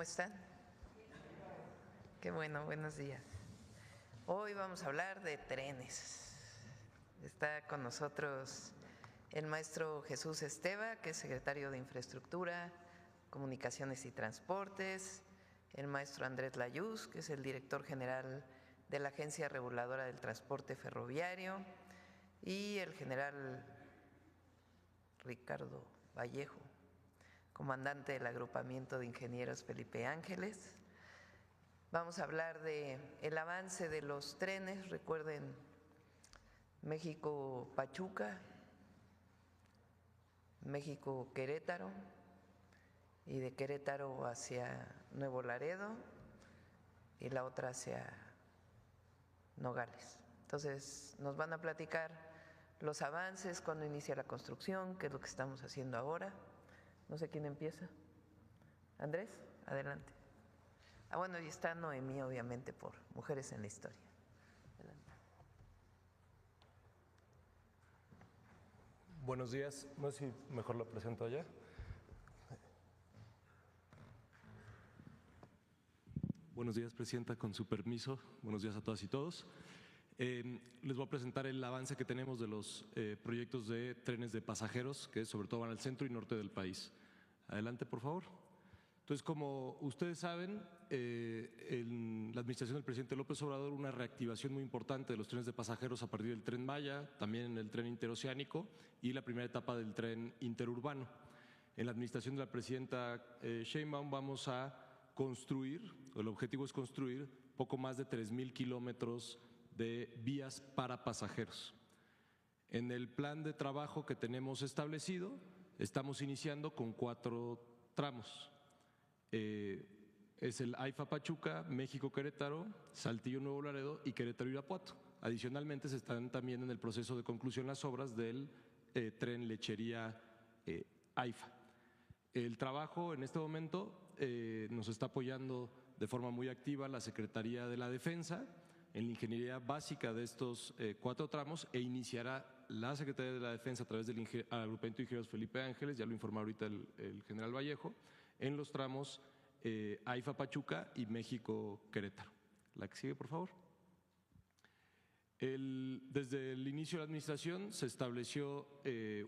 ¿Cómo están? Qué bueno, buenos días. Hoy vamos a hablar de trenes. Está con nosotros el maestro Jesús Esteva, que es secretario de Infraestructura, Comunicaciones y Transportes, el maestro Andrés Layuz, que es el director general de la Agencia Reguladora del Transporte Ferroviario, y el general Ricardo Vallejo, comandante del agrupamiento de ingenieros Felipe Ángeles. Vamos a hablar del avance de los trenes. Recuerden, México-Pachuca, México-Querétaro y de Querétaro hacia Nuevo Laredo y la otra hacia Nogales. Entonces nos van a platicar los avances, cuándo inicia la construcción, qué es lo que estamos haciendo ahora. No sé quién empieza. Andrés, adelante. Bueno, y está Noemí, obviamente, por Mujeres en la Historia. Adelante. Buenos días. No sé si mejor lo presento allá. Buenos días, Presidenta, con su permiso. Buenos días a todas y todos. Les voy a presentar el avance que tenemos de los proyectos de trenes de pasajeros, que sobre todo van al centro y norte del país. Adelante, por favor. Entonces, como ustedes saben, en la administración del presidente López Obrador, una reactivación muy importante de los trenes de pasajeros a partir del Tren Maya, también en el tren interoceánico y la primera etapa del tren interurbano. En la administración de la presidenta Sheinbaum vamos a construir, el objetivo es construir poco más de 3,000 kilómetros de vías para pasajeros. En el plan de trabajo que tenemos establecido, estamos iniciando con 4 tramos. Es el AIFA Pachuca, México Querétaro, Saltillo Nuevo Laredo y Querétaro Irapuato. Adicionalmente se están también en el proceso de conclusión las obras del tren lechería AIFA. El trabajo en este momento nos está apoyando de forma muy activa la Secretaría de la Defensa en la ingeniería básica de estos 4 tramos e iniciará la Secretaría de la Defensa a través del agrupamiento de ingenieros Felipe Ángeles, ya lo informó ahorita el general Vallejo, en los tramos AIFA Pachuca y México Querétaro. La que sigue, por favor. Desde el inicio de la administración se estableció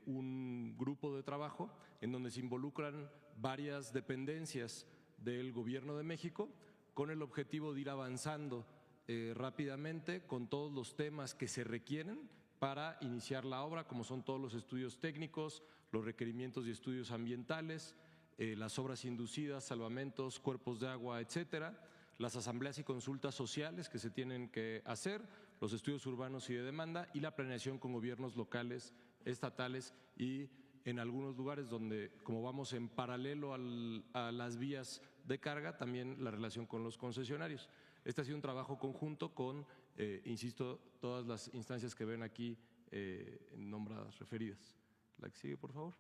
un grupo de trabajo en donde se involucran varias dependencias del Gobierno de México con el objetivo de ir avanzando rápidamente con todos los temas que se requieren para iniciar la obra, como son todos los estudios técnicos, los requerimientos y estudios ambientales, las obras inducidas, salvamentos, cuerpos de agua, etcétera, las asambleas y consultas sociales que se tienen que hacer, los estudios urbanos y de demanda y la planeación con gobiernos locales, estatales y en algunos lugares donde, como vamos en paralelo a las vías de carga, también la relación con los concesionarios. Este ha sido un trabajo conjunto con, insisto, todas las instancias que ven aquí nombradas, referidas. La que sigue, por favor.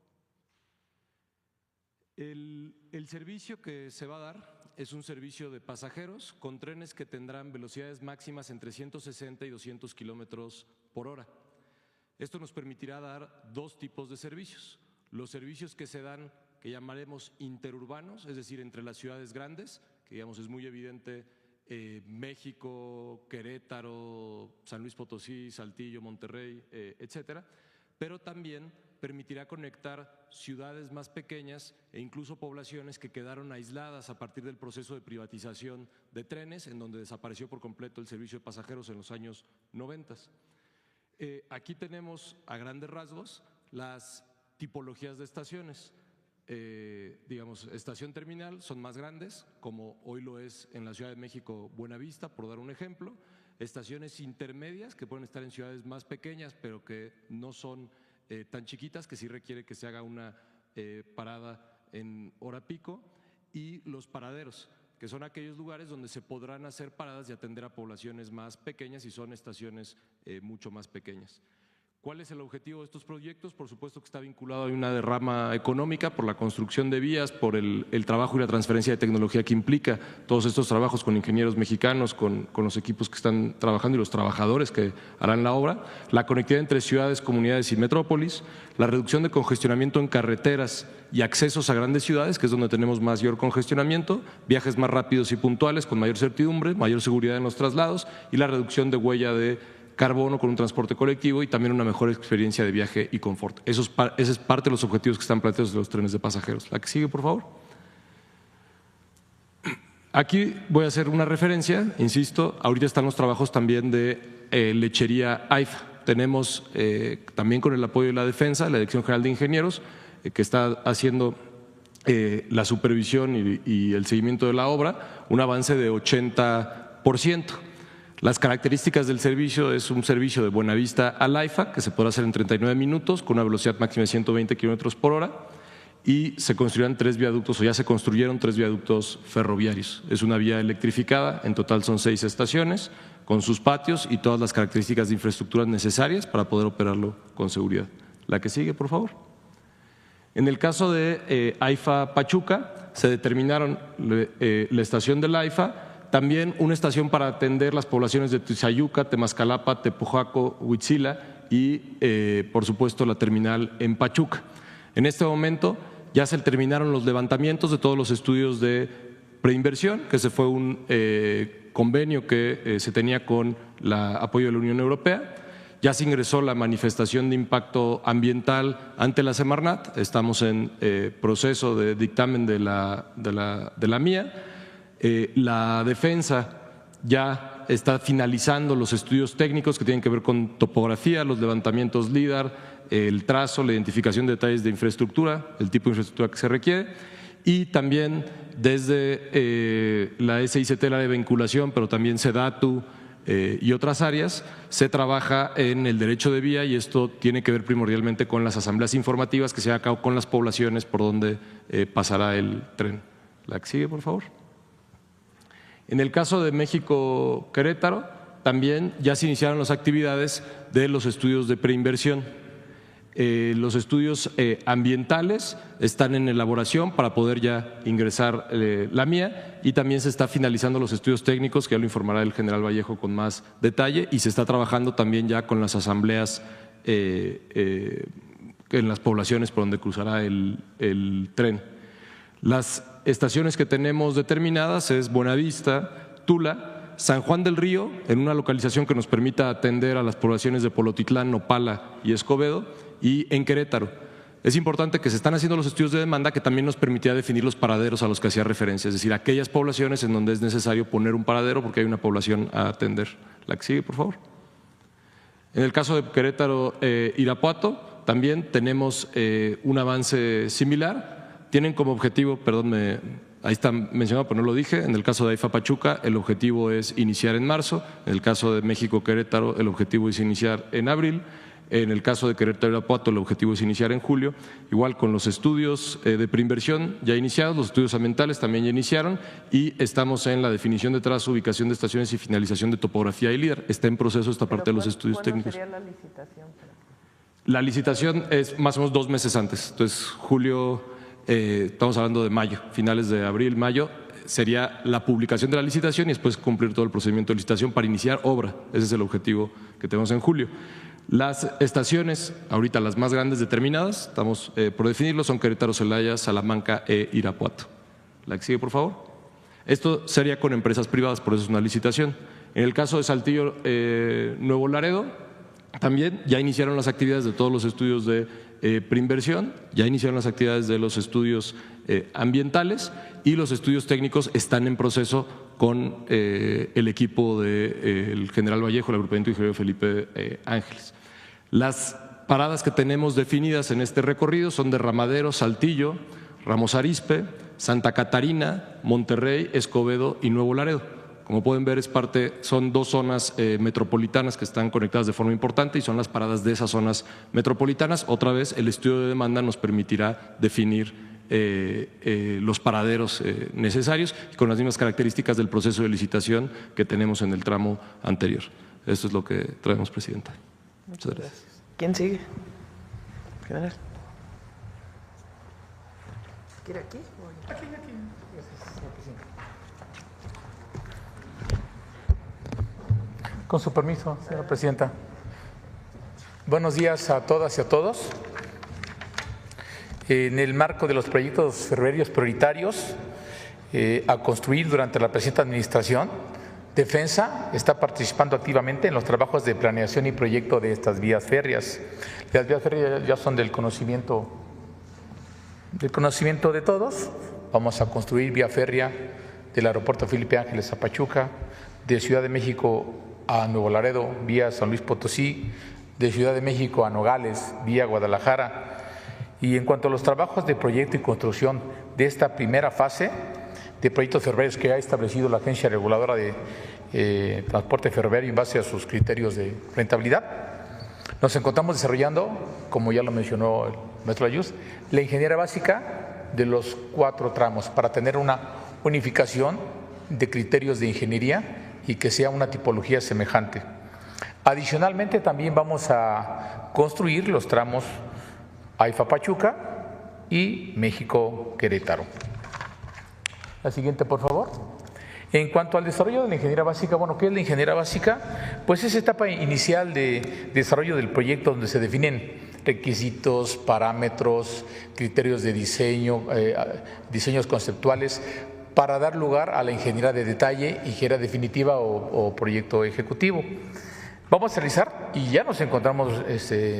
El servicio que se va a dar es un servicio de pasajeros con trenes que tendrán velocidades máximas entre 160 y 200 kilómetros por hora. Esto nos permitirá dar 2 tipos de servicios. Los servicios que se dan, que llamaremos interurbanos, es decir, entre las ciudades grandes, que digamos es muy evidente México, Querétaro, San Luis Potosí, Saltillo, Monterrey, etcétera, pero también permitirá conectar ciudades más pequeñas e incluso poblaciones que quedaron aisladas a partir del proceso de privatización de trenes, en donde desapareció por completo el servicio de pasajeros en los años 90. Aquí tenemos a grandes rasgos las tipologías de estaciones. Digamos, estación terminal son más grandes, como hoy lo es en la Ciudad de México Buenavista, por dar un ejemplo. Estaciones intermedias que pueden estar en ciudades más pequeñas, pero que no son tan chiquitas, que sí requiere que se haga una parada en hora pico. Y los paraderos, que son aquellos lugares donde se podrán hacer paradas y atender a poblaciones más pequeñas y son estaciones mucho más pequeñas. ¿Cuál es el objetivo de estos proyectos? Por supuesto que está vinculado a una derrama económica por la construcción de vías, por el trabajo y la transferencia de tecnología que implica todos estos trabajos con ingenieros mexicanos, con los equipos que están trabajando y los trabajadores que harán la obra, la conectividad entre ciudades, comunidades y metrópolis, la reducción de congestionamiento en carreteras y accesos a grandes ciudades, que es donde tenemos mayor congestionamiento, viajes más rápidos y puntuales con mayor certidumbre, mayor seguridad en los traslados y la reducción de huella de carbono con un transporte colectivo y también una mejor experiencia de viaje y confort. Ese es parte de los objetivos que están planteados de los trenes de pasajeros. La que sigue, por favor. Aquí voy a hacer una referencia, insisto, ahorita están los trabajos también de lechería AIFA. Tenemos también con el apoyo de la Defensa, la Dirección General de Ingenieros, que está haciendo la supervisión y el seguimiento de la obra, un avance de 80%. Las características del servicio es un servicio de Buenavista a Laifa que se podrá hacer en 39 minutos con una velocidad máxima de 120 kilómetros por hora y se construirán 3 viaductos o ya se construyeron 3 viaductos ferroviarios. Es una vía electrificada, en total son 6 estaciones con sus patios y todas las características de infraestructura necesarias para poder operarlo con seguridad. La que sigue, por favor. En el caso de AIFA Pachuca, se determinaron la estación de Laifa, también una estación para atender las poblaciones de Tizayuca, Temascalapa, Tepojaco, Huitzila y, por supuesto, la terminal en Pachuca. En este momento ya se terminaron los levantamientos de todos los estudios de preinversión, que ese fue un convenio que se tenía con el apoyo de la Unión Europea. Ya se ingresó la manifestación de impacto ambiental ante la Semarnat. Estamos en proceso de dictamen de la MIA. La Defensa ya está finalizando los estudios técnicos que tienen que ver con topografía, los levantamientos LIDAR, el trazo, la identificación de detalles de infraestructura, el tipo de infraestructura que se requiere y también desde la SICT, la de vinculación, pero también SEDATU y otras áreas, se trabaja en el derecho de vía y esto tiene que ver primordialmente con las asambleas informativas que se llevan a cabo con las poblaciones por donde pasará el tren. La que sigue, por favor. En el caso de México-Querétaro, también ya se iniciaron las actividades de los estudios de preinversión. Los estudios ambientales están en elaboración para poder ya ingresar la MIA y también se está finalizando los estudios técnicos, que ya lo informará el general Vallejo con más detalle, y se está trabajando también ya con las asambleas en las poblaciones por donde cruzará el tren. Las estaciones que tenemos determinadas es Buenavista, Tula, San Juan del Río, en una localización que nos permita atender a las poblaciones de Polotitlán, Nopala y Escobedo, y en Querétaro. Es importante que se están haciendo los estudios de demanda que también nos permitirá definir los paraderos a los que hacía referencia, es decir, aquellas poblaciones en donde es necesario poner un paradero porque hay una población a atender. La que sigue, por favor. En el caso de Querétaro, Irapuato, también tenemos un avance similar. Tienen como objetivo, perdón, ahí está mencionado, pero no lo dije, en el caso de AIFA Pachuca el objetivo es iniciar en marzo, en el caso de México Querétaro el objetivo es iniciar en abril, en el caso de Querétaro Irapuato el objetivo es iniciar en julio, igual con los estudios de preinversión ya iniciados, los estudios ambientales también ya iniciaron y estamos en la definición de trazo, ubicación de estaciones y finalización de topografía y LIDAR. Está en proceso esta parte de los estudios técnicos. ¿Cuándo sería la licitación? La licitación es más o menos 2 meses antes, entonces julio… estamos hablando de mayo, finales de abril, mayo, sería la publicación de la licitación y después cumplir todo el procedimiento de licitación para iniciar obra. Ese es el objetivo que tenemos en julio. Las estaciones, ahorita las más grandes determinadas, estamos por definirlo, son Querétaro, Celaya, Salamanca e Irapuato. La que sigue, por favor. Esto sería con empresas privadas, por eso es una licitación. En el caso de Saltillo, Nuevo Laredo, también ya iniciaron las actividades de todos los estudios de preinversión, ya iniciaron las actividades de los estudios ambientales y los estudios técnicos están en proceso con el equipo del general Vallejo, el agrupamiento ingeniero Felipe Ángeles. Las paradas que tenemos definidas en este recorrido son de Ramadero, Saltillo, Ramos Arizpe, Santa Catarina, Monterrey, Escobedo y Nuevo Laredo. Como pueden ver, son 2 zonas metropolitanas que están conectadas de forma importante y son las paradas de esas zonas metropolitanas. Otra vez, el estudio de demanda nos permitirá definir los paraderos necesarios y con las mismas características del proceso de licitación que tenemos en el tramo anterior. Esto es lo que traemos, Presidenta. Muchas gracias. ¿Quién sigue? General. ¿Quiere aquí? Aquí. Con su permiso, señora presidenta. Buenos días a todas y a todos. En el marco de los proyectos ferroviarios prioritarios a construir durante la presente administración, Defensa está participando activamente en los trabajos de planeación y proyecto de estas vías férreas. Las vías férreas ya son del conocimiento de todos. Vamos a construir vía férrea del aeropuerto Felipe Ángeles a Pachuca, de Ciudad de México a Nuevo Laredo, vía San Luis Potosí, de Ciudad de México a Nogales, vía Guadalajara. Y en cuanto a los trabajos de proyecto y construcción de esta primera fase de proyectos ferroviarios que ha establecido la Agencia Reguladora de Transporte Ferroviario en base a sus criterios de rentabilidad, nos encontramos desarrollando, como ya lo mencionó el maestro Ayús, la ingeniería básica de los 4 tramos para tener una unificación de criterios de ingeniería y que sea una tipología semejante. Adicionalmente, también vamos a construir los tramos AIFA-Pachuca y México-Querétaro. La siguiente, por favor. En cuanto al desarrollo de la ingeniería básica, bueno, ¿qué es la ingeniería básica? Pues es etapa inicial de desarrollo del proyecto donde se definen requisitos, parámetros, criterios de diseño, diseños conceptuales para dar lugar a la ingeniería de detalle, ingeniería definitiva o proyecto ejecutivo. Vamos a realizar, y ya nos encontramos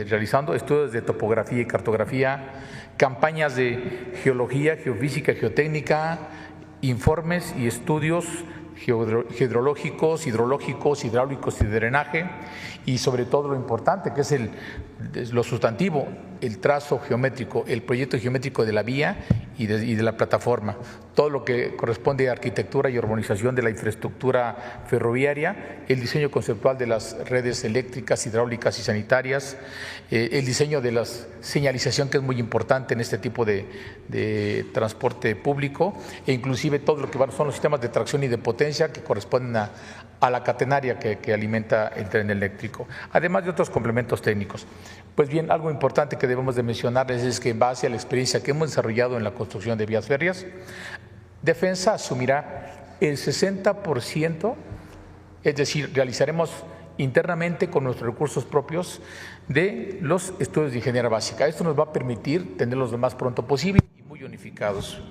realizando estudios de topografía y cartografía, campañas de geología, geofísica, geotécnica, informes y estudios hidrológicos, hidráulicos y de drenaje, y sobre todo lo importante que es lo sustantivo, el trazo geométrico, el proyecto geométrico de la vía y de la plataforma, todo lo que corresponde a arquitectura y urbanización de la infraestructura ferroviaria, el diseño conceptual de las redes eléctricas, hidráulicas y sanitarias, el diseño de la señalización, que es muy importante en este tipo de transporte público, e inclusive todo lo que son los sistemas de tracción y de potencia que corresponden a la catenaria que alimenta el tren eléctrico, además de otros complementos técnicos. Pues bien, algo importante que debemos de mencionar es que en base a la experiencia que hemos desarrollado en la construcción de vías férreas, Defensa asumirá el 60%, es decir, realizaremos internamente con nuestros recursos propios de los estudios de ingeniería básica. Esto nos va a permitir tenerlos lo más pronto posible y muy unificados.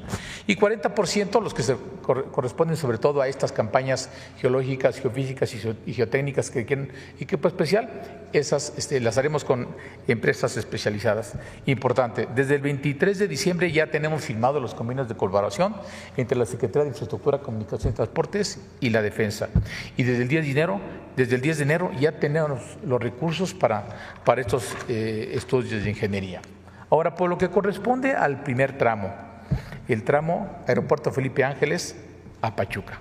Y 40% los que se corresponden sobre todo a estas campañas geológicas, geofísicas y geotécnicas equipo especial, esas las haremos con empresas especializadas. Importante, desde el 23 de diciembre ya tenemos firmados los convenios de colaboración entre la Secretaría de Infraestructura, Comunicación y Transportes y la Defensa. Y desde el 10 de enero ya tenemos los recursos para estos estudios de ingeniería. Ahora, por lo que corresponde al primer tramo, el tramo Aeropuerto Felipe Ángeles a Pachuca.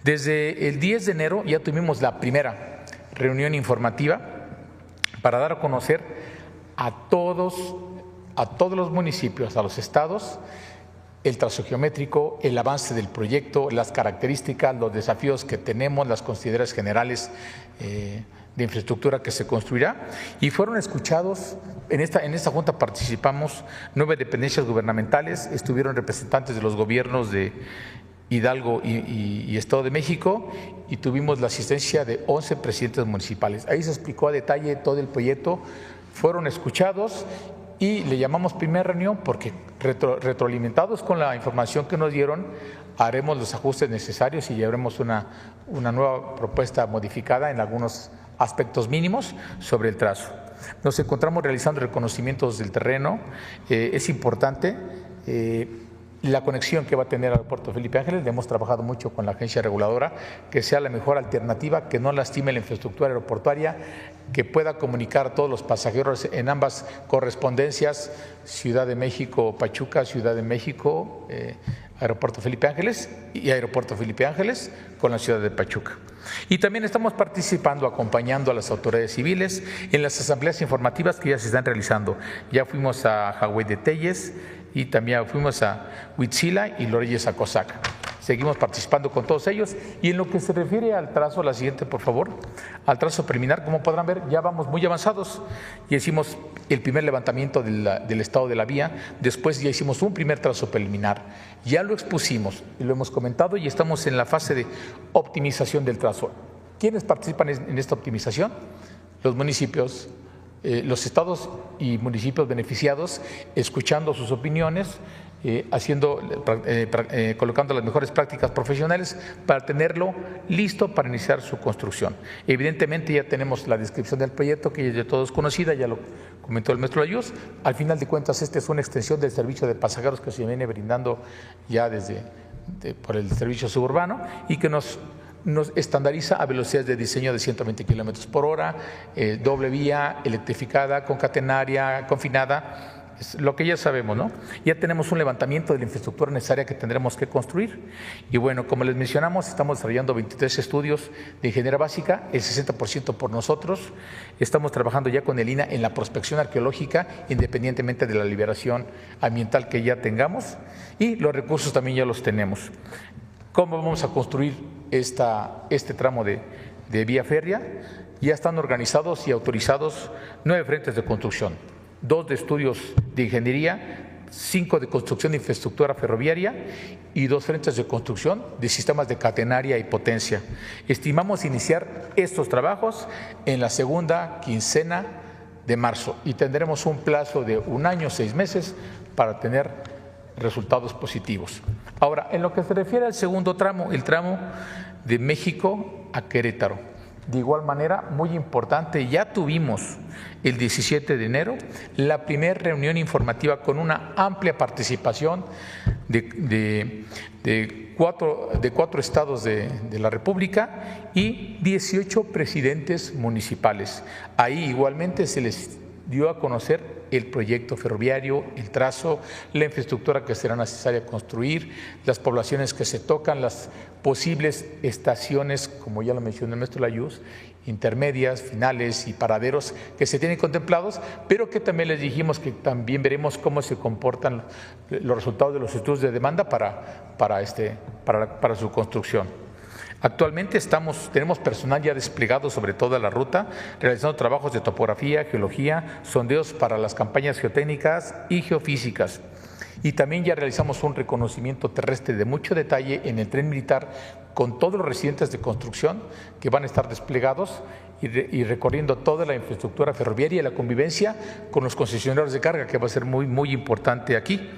Desde el 10 de enero ya tuvimos la primera reunión informativa para dar a conocer a todos los municipios, a los estados, el trazo geométrico, el avance del proyecto, las características, los desafíos que tenemos, las consideraciones generales de infraestructura que se construirá, y fueron escuchados. En esta junta participamos 9 dependencias gubernamentales, estuvieron representantes de los gobiernos de Hidalgo y Estado de México, y tuvimos la asistencia de 11 presidentes municipales. Ahí se explicó a detalle todo el proyecto, fueron escuchados y le llamamos primera reunión porque retroalimentados con la información que nos dieron, haremos los ajustes necesarios y llevaremos una nueva propuesta modificada en algunos aspectos mínimos sobre el trazo. Nos encontramos realizando reconocimientos del terreno. Es importante la conexión que va a tener el aeropuerto Felipe Ángeles. Hemos trabajado mucho con la agencia reguladora, que sea la mejor alternativa, que no lastime la infraestructura aeroportuaria, que pueda comunicar a todos los pasajeros en ambas correspondencias, Ciudad de México, Pachuca, Ciudad de México, Aeropuerto Felipe Ángeles y Aeropuerto Felipe Ángeles con la ciudad de Pachuca. Y también estamos participando, acompañando a las autoridades civiles en las asambleas informativas que ya se están realizando. Ya fuimos a Hawái de Telles y también fuimos a Huitzila y Lorelles a Cosaca. seguimos participando con todos ellos. Y en lo que se refiere al trazo, la siguiente, por favor, al trazo preliminar, como podrán ver, ya vamos muy avanzados. Ya hicimos el primer levantamiento del estado de la vía, después ya hicimos un primer trazo preliminar, ya lo expusimos y lo hemos comentado y estamos en la fase de optimización del trazo. ¿Quiénes participan en esta optimización? Los municipios, los estados y municipios beneficiados, escuchando sus opiniones, colocando las mejores prácticas profesionales para tenerlo listo para iniciar su construcción. Evidentemente ya tenemos la descripción del proyecto, que es de todos conocida, ya lo comentó el maestro Layuz. Al final de cuentas, esta es una extensión del servicio de pasajeros que se viene brindando ya por el servicio suburbano y que nos estandariza a velocidades de diseño de 120 kilómetros por hora, doble vía, electrificada, concatenaria, confinada. Es lo que ya sabemos, ¿no? Ya tenemos un levantamiento de la infraestructura necesaria que tendremos que construir. Y bueno, como les mencionamos, estamos desarrollando 23 estudios de ingeniería básica, el 60% por nosotros. Estamos trabajando ya con el INAH en la prospección arqueológica, independientemente de la liberación ambiental que ya tengamos. Y los recursos también ya los tenemos. ¿Cómo vamos a construir este tramo de vía férrea? Ya están organizados y autorizados 9 frentes de construcción, 2 de estudios de ingeniería, 5 de construcción de infraestructura ferroviaria y 2 frentes de construcción de sistemas de catenaria y potencia. Estimamos iniciar estos trabajos en la segunda quincena de marzo y tendremos un plazo de 1 año, 6 meses para tener resultados positivos. Ahora, en lo que se refiere al segundo tramo, el tramo de México a Querétaro, de igual manera, muy importante, ya tuvimos el 17 de enero la primera reunión informativa con una amplia participación de 4 estados de la República y 18 presidentes municipales. Ahí igualmente se les dio a conocer el proyecto ferroviario, el trazo, la infraestructura que será necesaria construir, las poblaciones que se tocan, las posibles estaciones, como ya lo mencionó el maestro Layuz, intermedias, finales y paraderos que se tienen contemplados, pero que también les dijimos que también veremos cómo se comportan los resultados de los estudios de demanda para su construcción. Actualmente tenemos personal ya desplegado sobre toda la ruta, realizando trabajos de topografía, geología, sondeos para las campañas geotécnicas y geofísicas. Y también ya realizamos un reconocimiento terrestre de mucho detalle en el tren militar con todos los residentes de construcción que van a estar desplegados y recorriendo toda la infraestructura ferroviaria y la convivencia con los concesionarios de carga, que va a ser muy, muy importante aquí.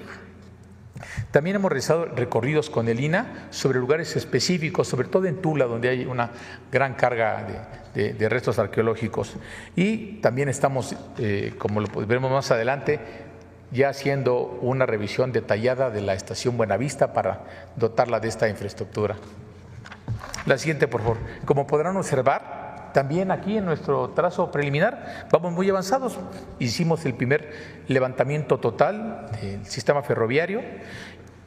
También hemos realizado recorridos con el INAH sobre lugares específicos, sobre todo en Tula, donde hay una gran carga de restos arqueológicos. Y también estamos, como lo veremos más adelante, ya haciendo una revisión detallada de la estación Buenavista para dotarla de esta infraestructura. La siguiente, por favor. Como podrán observar, también aquí en nuestro trazo preliminar vamos muy avanzados. Hicimos el primer levantamiento total del sistema ferroviario.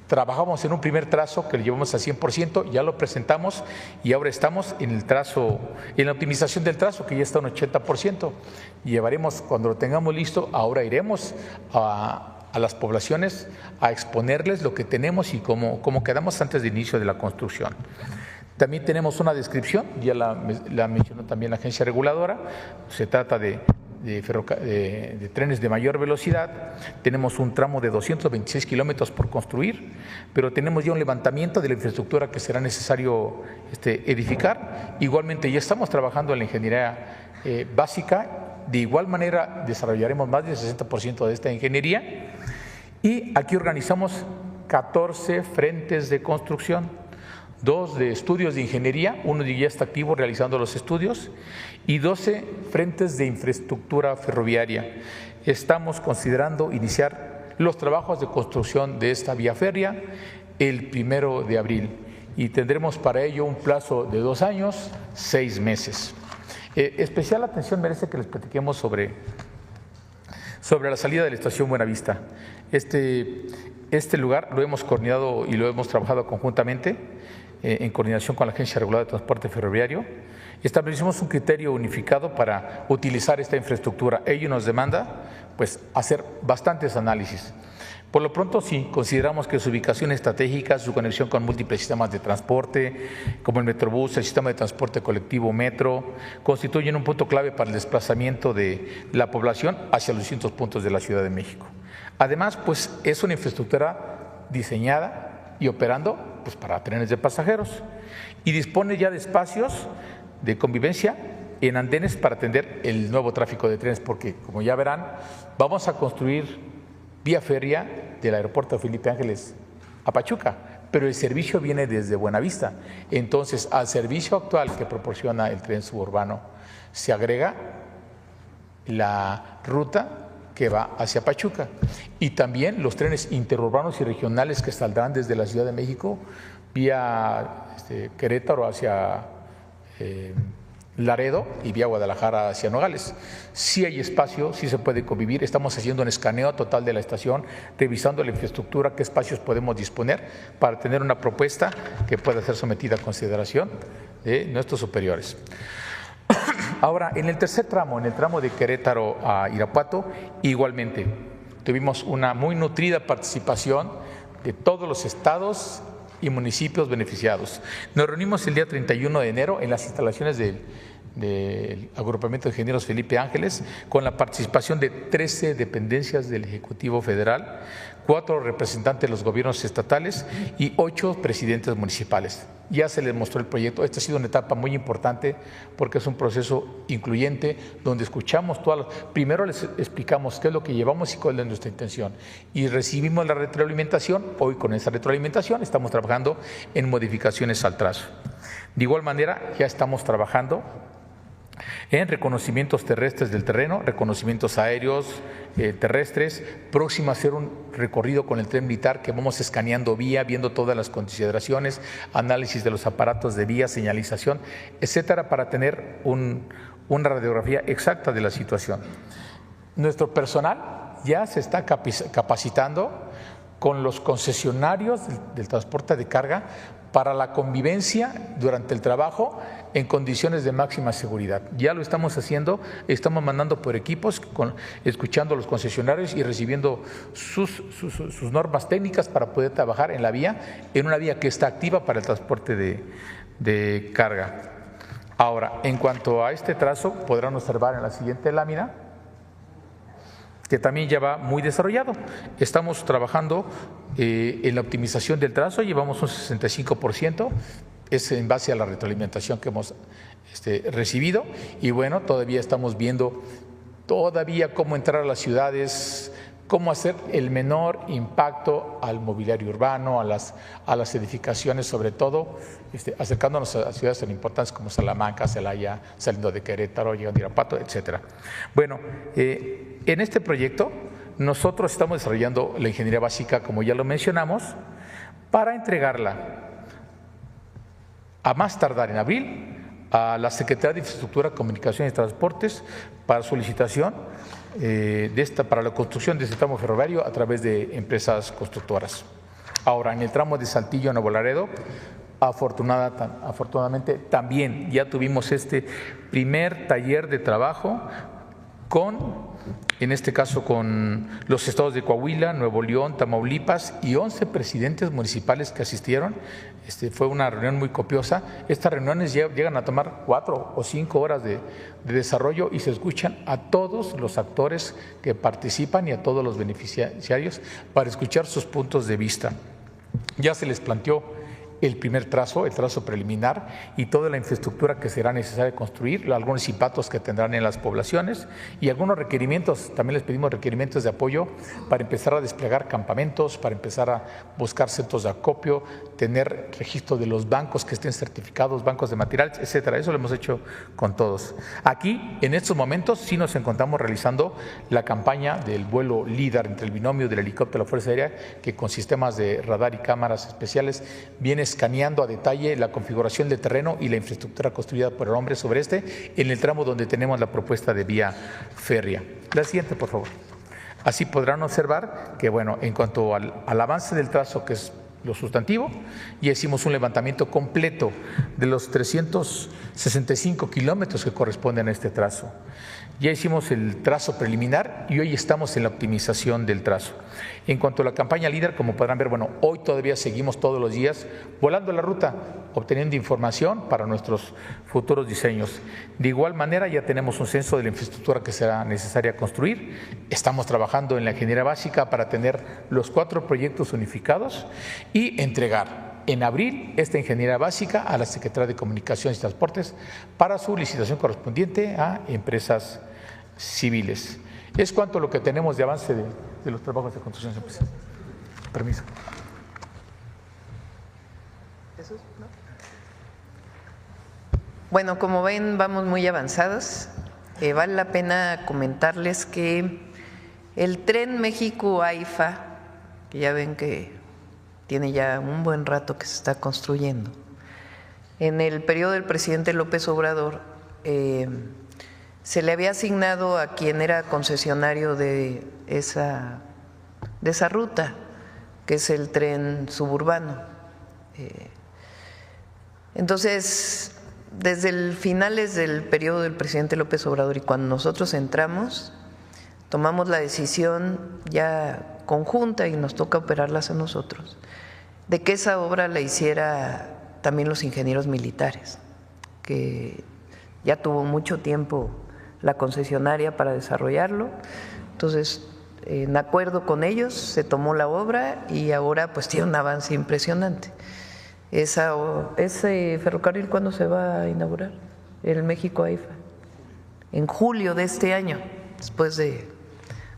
Trabajamos en un primer trazo que lo llevamos al 100%, ya lo presentamos y ahora estamos en la optimización del trazo, que ya está en 80%. Llevaremos, cuando lo tengamos listo, ahora iremos a las poblaciones a exponerles lo que tenemos y cómo quedamos antes del inicio de la construcción. También tenemos una descripción, ya la mencionó también la agencia reguladora. Se trata de trenes de mayor velocidad. Tenemos un tramo de 226 kilómetros por construir, pero tenemos ya un levantamiento de la infraestructura que será necesario edificar. Igualmente ya estamos trabajando en la ingeniería básica. De igual manera desarrollaremos más del 60% de esta ingeniería. Y aquí organizamos 14 frentes de construcción. 2 de estudios de ingeniería, uno ya está activo realizando los estudios, y 12 frentes de infraestructura ferroviaria. Estamos considerando iniciar los trabajos de construcción de esta vía férrea el 1 de abril y tendremos para ello un plazo de 2 años, 6 meses. Especial atención merece que les platiquemos sobre la salida de la estación Buenavista. Este lugar lo hemos coordinado y lo hemos trabajado conjuntamente en coordinación con la Agencia Reguladora de Transporte Ferroviario. Establecimos un criterio unificado para utilizar esta infraestructura. Ello nos demanda hacer bastantes análisis. Por lo pronto, sí, consideramos que su ubicación estratégica, su conexión con múltiples sistemas de transporte, como el Metrobús, el sistema de transporte colectivo Metro, constituyen un punto clave para el desplazamiento de la población hacia los distintos puntos de la Ciudad de México. Además, pues es una infraestructura diseñada y operando pues, para trenes de pasajeros y dispone ya de espacios de convivencia en andenes para atender el nuevo tráfico de trenes, porque como ya verán, vamos a construir vía férrea del aeropuerto Felipe Ángeles a Pachuca, pero el servicio viene desde Buenavista. Entonces, al servicio actual que proporciona el tren suburbano se agrega la ruta que va hacia Pachuca y también los trenes interurbanos y regionales que saldrán desde la Ciudad de México vía Querétaro hacia Laredo y vía Guadalajara hacia Nogales. Sí hay espacio, sí se puede convivir. Estamos haciendo un escaneo total de la estación, revisando la infraestructura, qué espacios podemos disponer para tener una propuesta que pueda ser sometida a consideración de nuestros superiores. Ahora, en el tercer tramo, en el tramo de Querétaro a Irapuato, igualmente tuvimos una muy nutrida participación de todos los estados y municipios beneficiados. Nos reunimos el día 31 de enero en las instalaciones del Agrupamiento de Ingenieros Felipe Ángeles con la participación de 13 dependencias del Ejecutivo Federal, 4 representantes de los gobiernos estatales y 8 presidentes municipales. Ya se les mostró el proyecto. Esta ha sido una etapa muy importante porque es un proceso incluyente donde escuchamos primero les explicamos qué es lo que llevamos y cuál es nuestra intención y recibimos la retroalimentación. Hoy con esa retroalimentación estamos trabajando en modificaciones al trazo. De igual manera ya estamos trabajando en reconocimientos terrestres del terreno, reconocimientos aéreos, terrestres, próximo a hacer un recorrido con el tren militar que vamos escaneando vía, viendo todas las consideraciones, análisis de los aparatos de vía, señalización, etcétera, para tener una radiografía exacta de la situación. Nuestro personal ya se está capacitando con los concesionarios del transporte de carga para la convivencia durante el trabajo en condiciones de máxima seguridad. Ya lo estamos haciendo, estamos mandando por equipos, escuchando a los concesionarios y recibiendo sus normas técnicas para poder trabajar en la vía, en una vía que está activa para el transporte de carga. Ahora, en cuanto a este trazo, podrán observar en la siguiente lámina que también ya va muy desarrollado. Estamos trabajando en la optimización del trazo, llevamos un 65%, es en base a la retroalimentación que hemos recibido y bueno, todavía estamos viendo cómo entrar a las ciudades, cómo hacer el menor impacto al mobiliario urbano, a las edificaciones, sobre todo acercándonos a ciudades tan importantes como Salamanca, Celaya, saliendo de Querétaro, llegando a Irapuato, etcétera. Bueno, en este proyecto nosotros estamos desarrollando la ingeniería básica, como ya lo mencionamos, para entregarla a más tardar en abril a la Secretaría de Infraestructura, Comunicaciones y Transportes para solicitación para la construcción de este tramo ferroviario a través de empresas constructoras. Ahora, en el tramo de Saltillo a Nuevo Laredo, afortunadamente también ya tuvimos este primer taller de trabajo en este caso con los estados de Coahuila, Nuevo León, Tamaulipas y 11 presidentes municipales que asistieron. Fue una reunión muy copiosa. Estas reuniones llegan a tomar 4 o 5 horas de desarrollo y se escuchan a todos los actores que participan y a todos los beneficiarios para escuchar sus puntos de vista. Ya se les planteó el primer trazo, el trazo preliminar y toda la infraestructura que será necesaria construir, algunos impactos que tendrán en las poblaciones y algunos requerimientos. También les pedimos requerimientos de apoyo para empezar a desplegar campamentos, para empezar a buscar centros de acopio, tener registro de los bancos que estén certificados, bancos de materiales, etcétera. Eso lo hemos hecho con todos. Aquí, en estos momentos, sí nos encontramos realizando la campaña del vuelo LIDAR entre el binomio del helicóptero de la Fuerza Aérea, que con sistemas de radar y cámaras especiales viene escaneando a detalle la configuración del terreno y la infraestructura construida por el hombre sobre en el tramo donde tenemos la propuesta de vía férrea. La siguiente, por favor. Así podrán observar que, bueno, en cuanto al avance del trazo, que es lo sustantivo, ya hicimos un levantamiento completo de los 365 kilómetros que corresponden a este trazo. Ya hicimos el trazo preliminar y hoy estamos en la optimización del trazo. En cuanto a la campaña líder, como podrán ver, bueno, hoy todavía seguimos todos los días volando la ruta, obteniendo información para nuestros futuros diseños. De igual manera, ya tenemos un censo de la infraestructura que será necesaria construir. Estamos trabajando en la ingeniería básica para tener los 4 proyectos unificados y entregar en abril esta ingeniería básica a la Secretaría de Comunicaciones y Transportes para su licitación correspondiente a empresas civiles. Es cuanto a lo que tenemos de avance de los trabajos de construcción. Permiso. Bueno, como ven, vamos muy avanzados. Vale la pena comentarles que el tren México-AIFA, que ya ven que tiene ya un buen rato que se está construyendo, en el periodo del presidente López Obrador se le había asignado a quien era concesionario de esa ruta, que es el tren suburbano. Entonces, desde el finales del periodo del presidente López Obrador y cuando nosotros entramos, tomamos la decisión ya conjunta y nos toca operarlas a nosotros, de que esa obra la hiciera también los ingenieros militares, que ya tuvo mucho tiempo la concesionaria para desarrollarlo. Entonces, en acuerdo con ellos se tomó la obra y ahora pues tiene un avance impresionante. ¿Ese ferrocarril cuándo se va a inaugurar? El México-AIFA. En julio de este año, después de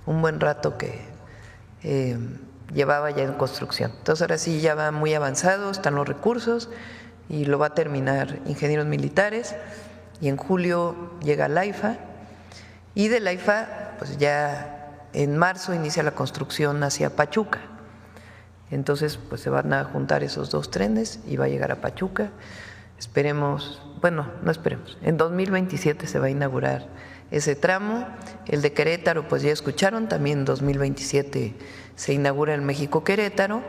un buen rato que llevaba ya en construcción. Entonces ahora sí ya va muy avanzado, están los recursos y lo va a terminar ingenieros militares y en julio llega la AIFA y de la AIFA pues ya en marzo inicia la construcción hacia Pachuca. Entonces pues se van a juntar esos 2 trenes y va a llegar a Pachuca. Esperemos, bueno, no esperemos, en 2027 se va a inaugurar ese tramo. El de Querétaro pues ya escucharon, también en 2027 se inaugura el México-Querétaro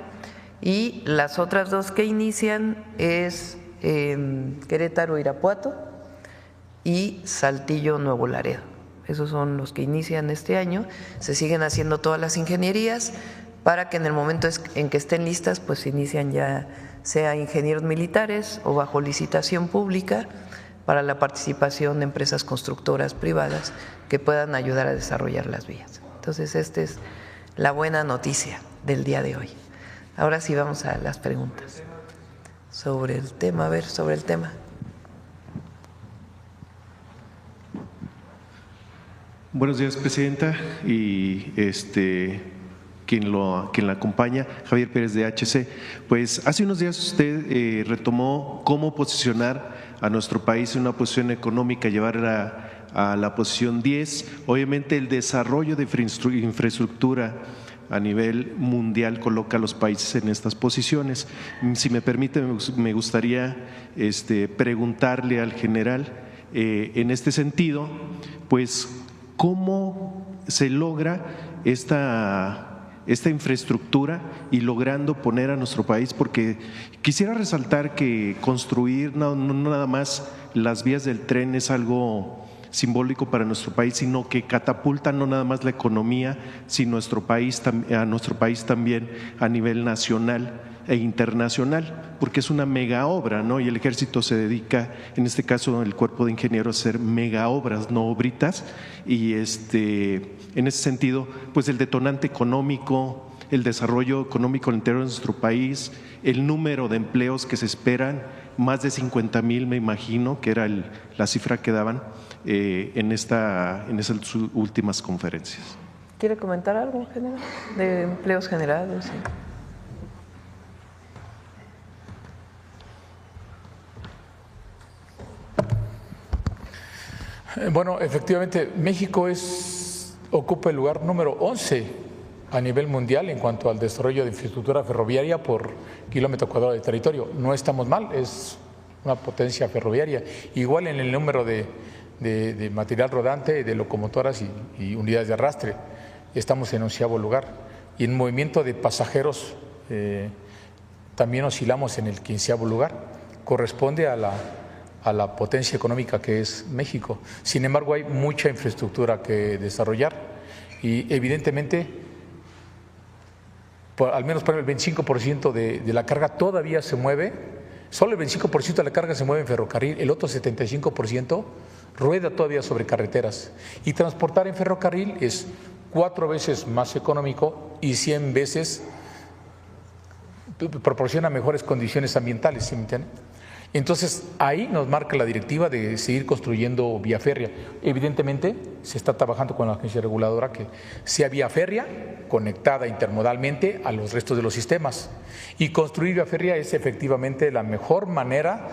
y las otras 2 que inician es Querétaro-Irapuato y Saltillo-Nuevo Laredo. Esos son los que inician este año. Se siguen haciendo todas las ingenierías para que en el momento en que estén listas pues inician ya sea ingenieros militares o bajo licitación pública para la participación de empresas constructoras privadas que puedan ayudar a desarrollar las vías. Entonces, esta es la buena noticia del día de hoy. Ahora sí vamos a las preguntas. Sobre el tema, a ver, sobre el tema. Buenos días, Presidenta, y quien la acompaña, Javier Pérez de HC. Pues hace unos días usted retomó cómo posicionar a nuestro país en una posición económica, llevarla a la posición 10. Obviamente el desarrollo de infraestructura a nivel mundial coloca a los países en estas posiciones. Si me permite, me gustaría preguntarle al general en este sentido, pues cómo se logra esta infraestructura y logrando poner a nuestro país, porque quisiera resaltar que construir no nada más las vías del tren es algo simbólico para nuestro país, sino que catapulta no nada más la economía, sino a nuestro país también a nivel nacional e internacional, porque es una mega obra, ¿no? Y el ejército se dedica, en este caso el cuerpo de ingenieros, a hacer mega obras, no obritas, y en ese sentido, pues el detonante económico, el desarrollo económico al interior de nuestro país, el número de empleos que se esperan, más de 50,000 me imagino que era la cifra que daban en esas últimas conferencias. ¿Quiere comentar algo, general, de empleos generados? Sí. Bueno, efectivamente, México ocupa el lugar número 11 a nivel mundial en cuanto al desarrollo de infraestructura ferroviaria por kilómetro cuadrado de territorio. No estamos mal, es una potencia ferroviaria. Igual en el número de material rodante, de locomotoras y unidades de arrastre, estamos en 11º lugar. Y en movimiento de pasajeros también oscilamos en el 15º lugar. Corresponde a a la potencia económica que es México. Sin embargo, hay mucha infraestructura que desarrollar y evidentemente, al menos para el 25% de la carga todavía se mueve, solo el 25% de la carga se mueve en ferrocarril, el otro 75% rueda todavía sobre carreteras. Y transportar en ferrocarril es 4 veces más económico y 100 veces proporciona mejores condiciones ambientales, ¿sí me entienden? Entonces, ahí nos marca la directiva de seguir construyendo vía férrea. Evidentemente, se está trabajando con la agencia reguladora que sea vía férrea conectada intermodalmente a los restos de los sistemas. Y construir vía férrea es efectivamente la mejor manera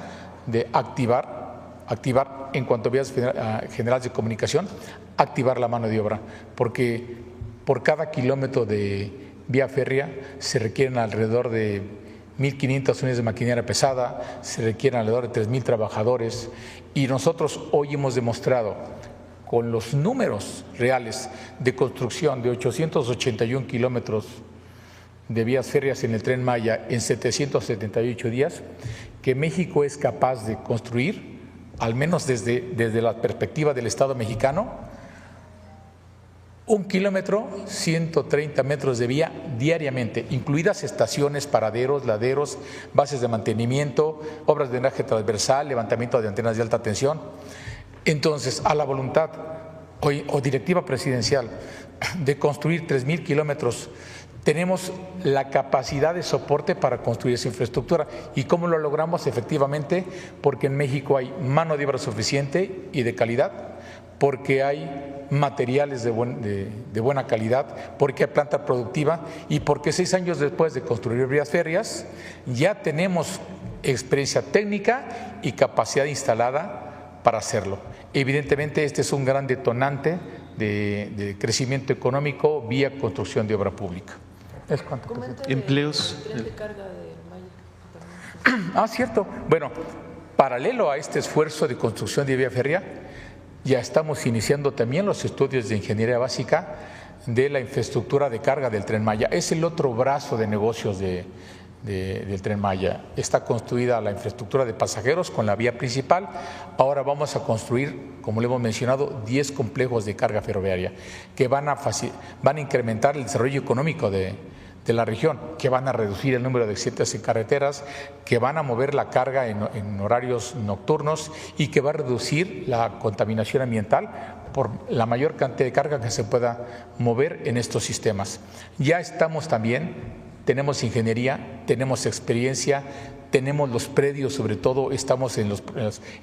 de activar en cuanto a vías generales de comunicación, activar la mano de obra, porque por cada kilómetro de vía férrea se requieren alrededor de 1.500 unidades de maquinaria pesada, se requieren alrededor de 3.000 trabajadores y nosotros hoy hemos demostrado con los números reales de construcción de 881 kilómetros de vías férreas en el Tren Maya en 778 días, que México es capaz de construir, al menos desde la perspectiva del Estado mexicano, 1 kilómetro, 130 metros de vía diariamente, incluidas estaciones, paraderos, laderos, bases de mantenimiento, obras de drenaje transversal, levantamiento de antenas de alta tensión. Entonces, a la voluntad o directiva presidencial de construir 3.000 kilómetros, tenemos la capacidad de soporte para construir esa infraestructura. ¿Y cómo lo logramos? Efectivamente, porque en México hay mano de obra suficiente y de calidad, porque hay materiales de buena calidad, porque hay planta productiva y porque 6 años después de construir vías férreas ya tenemos experiencia técnica y capacidad instalada para hacerlo. Evidentemente este es un gran detonante de crecimiento económico vía construcción de obra pública. ¿Es cuánto? Empleos. El tren de carga de Maya. Ah, cierto. Bueno, paralelo a este esfuerzo de construcción de vía férrea, ya estamos iniciando también los estudios de ingeniería básica de la infraestructura de carga del Tren Maya. Es el otro brazo de negocios del Tren Maya. Está construida la infraestructura de pasajeros con la vía principal. Ahora vamos a construir, como le hemos mencionado, 10 complejos de carga ferroviaria que van a incrementar el desarrollo económico de la región, que van a reducir el número de accidentes en carreteras, que van a mover la carga en horarios nocturnos y que va a reducir la contaminación ambiental por la mayor cantidad de carga que se pueda mover en estos sistemas. Ya estamos también, tenemos ingeniería, tenemos experiencia, tenemos los predios, sobre todo estamos en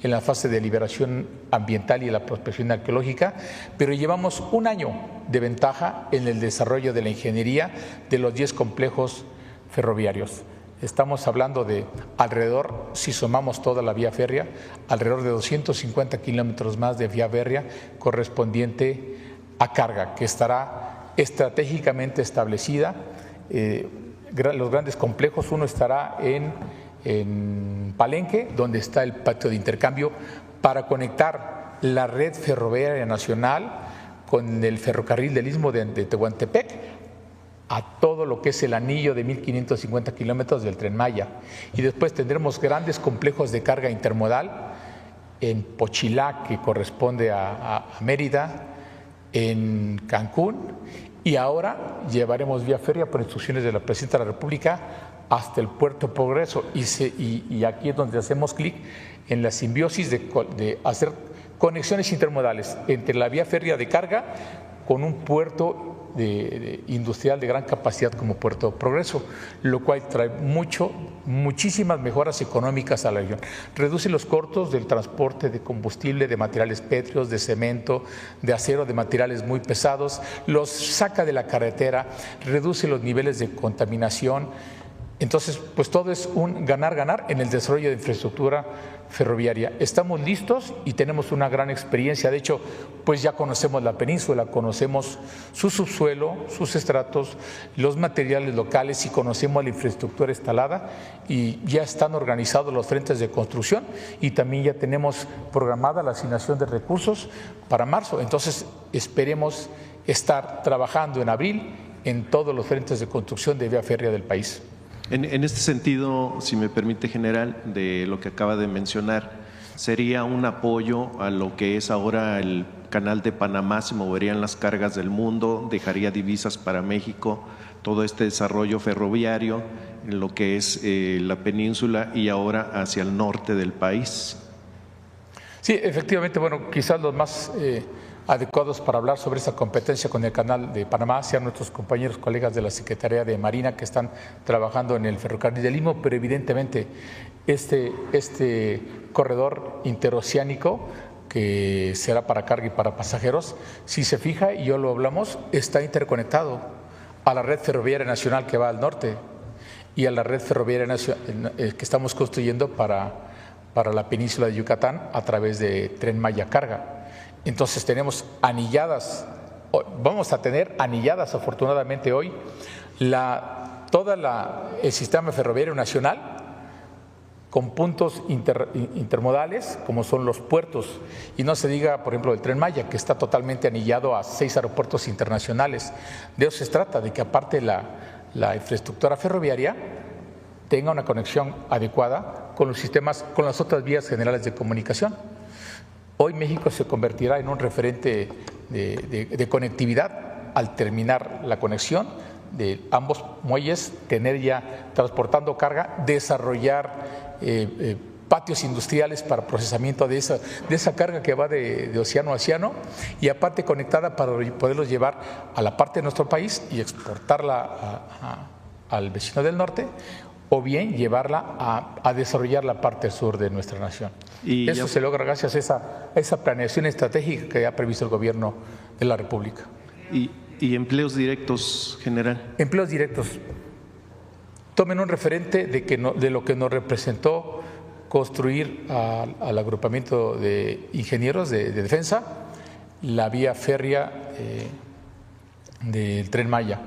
la fase de liberación ambiental y la prospección arqueológica, pero llevamos 1 año de ventaja en el desarrollo de la ingeniería de los 10 complejos ferroviarios. Estamos hablando de alrededor, si sumamos toda la vía férrea, alrededor de 250 kilómetros más de vía férrea correspondiente a carga, que estará estratégicamente establecida. Los grandes complejos, uno estará en Palenque, donde está el patio de intercambio, para conectar la red ferroviaria nacional con el ferrocarril del Istmo de Tehuantepec a todo lo que es el anillo de 1.550 kilómetros del Tren Maya. Y después tendremos grandes complejos de carga intermodal en Pochilá, que corresponde a Mérida, en Cancún, y ahora llevaremos vía férrea por instrucciones de la Presidenta de la República hasta el Puerto Progreso. Y aquí es donde hacemos clic en la simbiosis de hacer conexiones intermodales entre la vía férrea de carga con un puerto industrial de gran capacidad como Puerto Progreso, lo cual trae muchísimas mejoras económicas a la región. Reduce los costos del transporte de combustible, de materiales pétreos, de cemento, de acero, de materiales muy pesados, los saca de la carretera, reduce los niveles de contaminación. Entonces, pues todo es un ganar-ganar en el desarrollo de infraestructura ferroviaria. Estamos listos y tenemos una gran experiencia. De hecho, pues ya conocemos la península, conocemos su subsuelo, sus estratos, los materiales locales y conocemos la infraestructura instalada y ya están organizados los frentes de construcción y también ya tenemos programada la asignación de recursos para marzo. Entonces, esperemos estar trabajando en abril en todos los frentes de construcción de vía férrea del país. En este sentido, si me permite, general, de lo que acaba de mencionar, sería un apoyo a lo que es ahora el Canal de Panamá, se moverían las cargas del mundo, dejaría divisas para México, todo este desarrollo ferroviario en lo que es la península y ahora hacia el norte del país. Sí, efectivamente, bueno, quizás los más adecuados para hablar sobre esa competencia con el Canal de Panamá sean nuestros compañeros, colegas de la Secretaría de Marina que están trabajando en el ferrocarril del Istmo, pero evidentemente este corredor interoceánico que será para carga y para pasajeros, si se fija, y yo lo hablamos, está interconectado a la red ferroviaria nacional que va al norte y a la red ferroviaria nacional que estamos construyendo para la península de Yucatán a través de Tren Maya Carga. Entonces tenemos anilladas, vamos a tener anilladas afortunadamente hoy todo el sistema ferroviario nacional con puntos intermodales como son los puertos, y no se diga por ejemplo el Tren Maya que está totalmente anillado a 6 aeropuertos internacionales. De eso se trata, de que aparte la infraestructura ferroviaria tenga una conexión adecuada con los sistemas, con las otras vías generales de comunicación. Hoy México se convertirá en un referente de conectividad al terminar la conexión de ambos muelles, tener ya transportando carga, desarrollar patios industriales para procesamiento de esa carga que va de océano a océano, y aparte conectada para poderlos llevar a la parte de nuestro país y exportarla al vecino del norte, o bien llevarla a desarrollar la parte sur de nuestra nación. Y eso se logra gracias a esa planeación estratégica que ha previsto el gobierno de la República. ¿Y empleos directos, general? Empleos directos. Tomen un referente de lo que nos representó construir al agrupamiento de ingenieros de defensa la vía férrea del Tren Maya.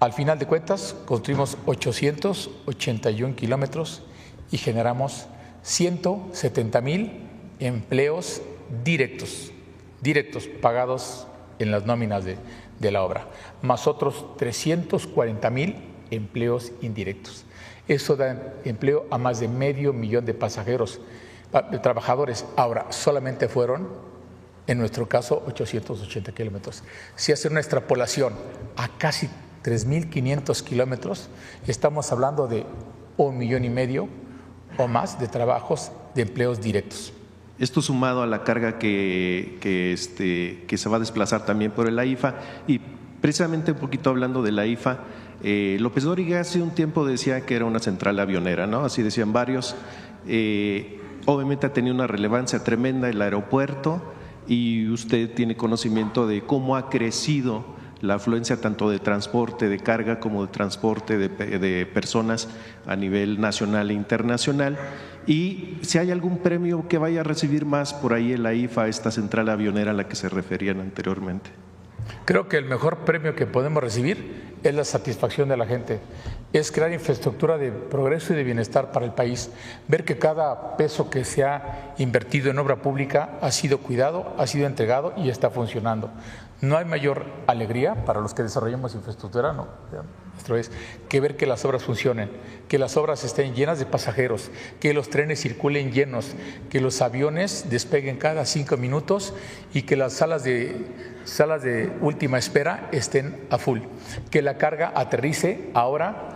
Al final de cuentas, construimos 881 kilómetros y generamos 170,000 empleos directos pagados en las nóminas de la obra, más otros 340,000 empleos indirectos. Eso da empleo a más de 500,000 de pasajeros, de trabajadores. Ahora, solamente fueron, en nuestro caso, 880 kilómetros. Si hace una extrapolación a casi 3,500 kilómetros, estamos hablando de 1,5 millones o más de trabajos, de empleos directos. Esto sumado a la carga que se va a desplazar también por el AIFA, y precisamente un poquito hablando de la AIFA, López Dóriga hace un tiempo decía que era una central avionera, ¿no? Así decían varios. Obviamente ha tenido una relevancia tremenda el aeropuerto, y usted tiene conocimiento de cómo ha crecido la afluencia tanto de transporte de carga como de transporte de personas a nivel nacional e internacional, y si hay algún premio que vaya a recibir más por ahí el AIFA, esta central avionera a la que se referían anteriormente. Creo que el mejor premio que podemos recibir es la satisfacción de la gente, es crear infraestructura de progreso y de bienestar para el país, ver que cada peso que se ha invertido en obra pública ha sido cuidado, ha sido entregado y está funcionando. No hay mayor alegría para los que desarrollamos infraestructura, no, esto es, que ver que las obras funcionen, que las obras estén llenas de pasajeros, que los trenes circulen llenos, que los aviones despeguen cada 5 minutos y que las salas de última espera estén a full, que la carga aterrice ahora,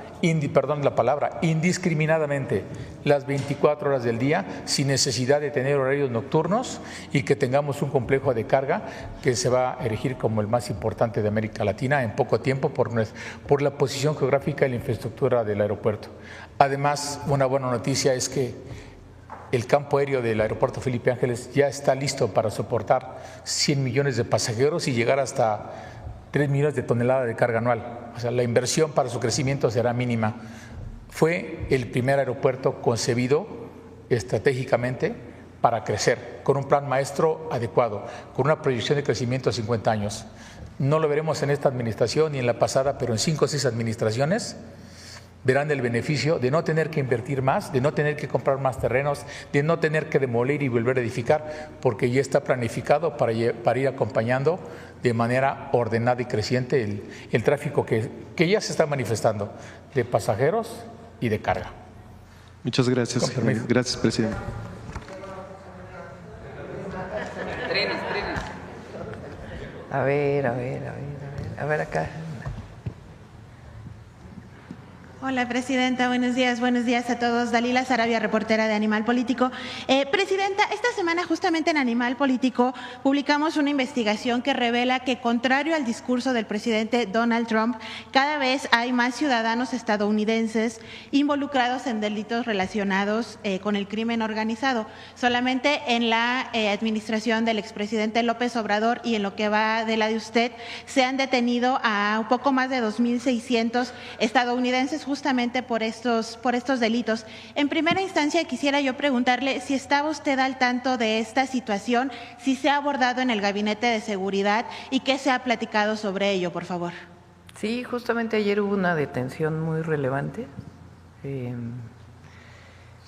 indiscriminadamente, las 24 horas del día, sin necesidad de tener horarios nocturnos, y que tengamos un complejo de carga que se va a erigir como el más importante de América Latina en poco tiempo por la posición geográfica y la infraestructura del aeropuerto. Además, una buena noticia es que el campo aéreo del aeropuerto Felipe Ángeles ya está listo para soportar 100 millones de pasajeros y llegar hasta 3 millones de toneladas de carga anual. O sea, la inversión para su crecimiento será mínima. Fue el primer aeropuerto concebido estratégicamente para crecer, con un plan maestro adecuado, con una proyección de crecimiento a 50 años. No lo veremos en esta administración ni en la pasada, pero en 5 o 6 administraciones verán el beneficio de no tener que invertir más, de no tener que comprar más terrenos, de no tener que demoler y volver a edificar, porque ya está planificado para ir acompañando de manera ordenada y creciente el tráfico que ya se está manifestando de pasajeros y de carga. Muchas gracias. Gracias, presidente. A ver acá. Hola, Presidenta. Buenos días a todos. Dalila Sarabia, reportera de Animal Político. Presidenta, esta semana justamente en Animal Político publicamos una investigación que revela que, contrario al discurso del presidente Donald Trump, cada vez hay más ciudadanos estadounidenses involucrados en delitos relacionados con el crimen organizado. Solamente en la administración del expresidente López Obrador y en lo que va de la de usted, se han detenido a un poco más de 2.600 estadounidenses justamente por estos delitos. En primera instancia, quisiera yo preguntarle si estaba usted al tanto de esta situación, si se ha abordado en el Gabinete de Seguridad y qué se ha platicado sobre ello, por favor. Sí, justamente ayer hubo una detención muy relevante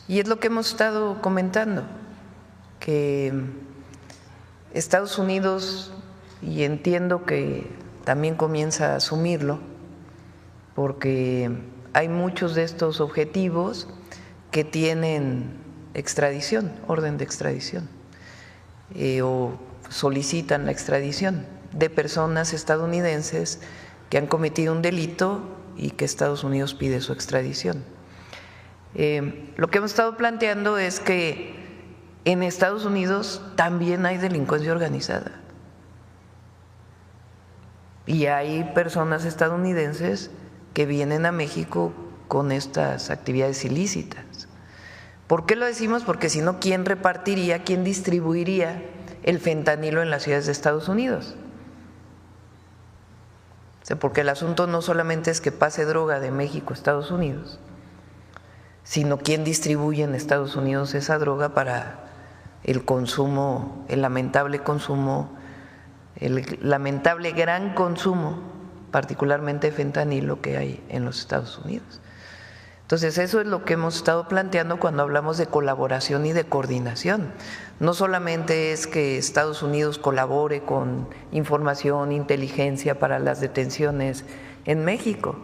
y es lo que hemos estado comentando, que Estados Unidos, y entiendo que también comienza a asumirlo, porque hay muchos de estos objetivos que tienen extradición, orden de extradición, o solicitan la extradición de personas estadounidenses que han cometido un delito y que Estados Unidos pide su extradición. Lo que hemos estado planteando es que en Estados Unidos también hay delincuencia organizada y hay personas estadounidenses que vienen a México con estas actividades ilícitas. ¿Por qué lo decimos? Porque si no, ¿quién repartiría, quién distribuiría el fentanilo en las ciudades de Estados Unidos? O sea, porque el asunto no solamente es que pase droga de México a Estados Unidos, sino quién distribuye en Estados Unidos esa droga para el consumo, el lamentable consumo, el lamentable gran consumo, particularmente fentanilo, que hay en los Estados Unidos. Entonces, eso es lo que hemos estado planteando cuando hablamos de colaboración y de coordinación. No solamente es que Estados Unidos colabore con información, inteligencia para las detenciones en México,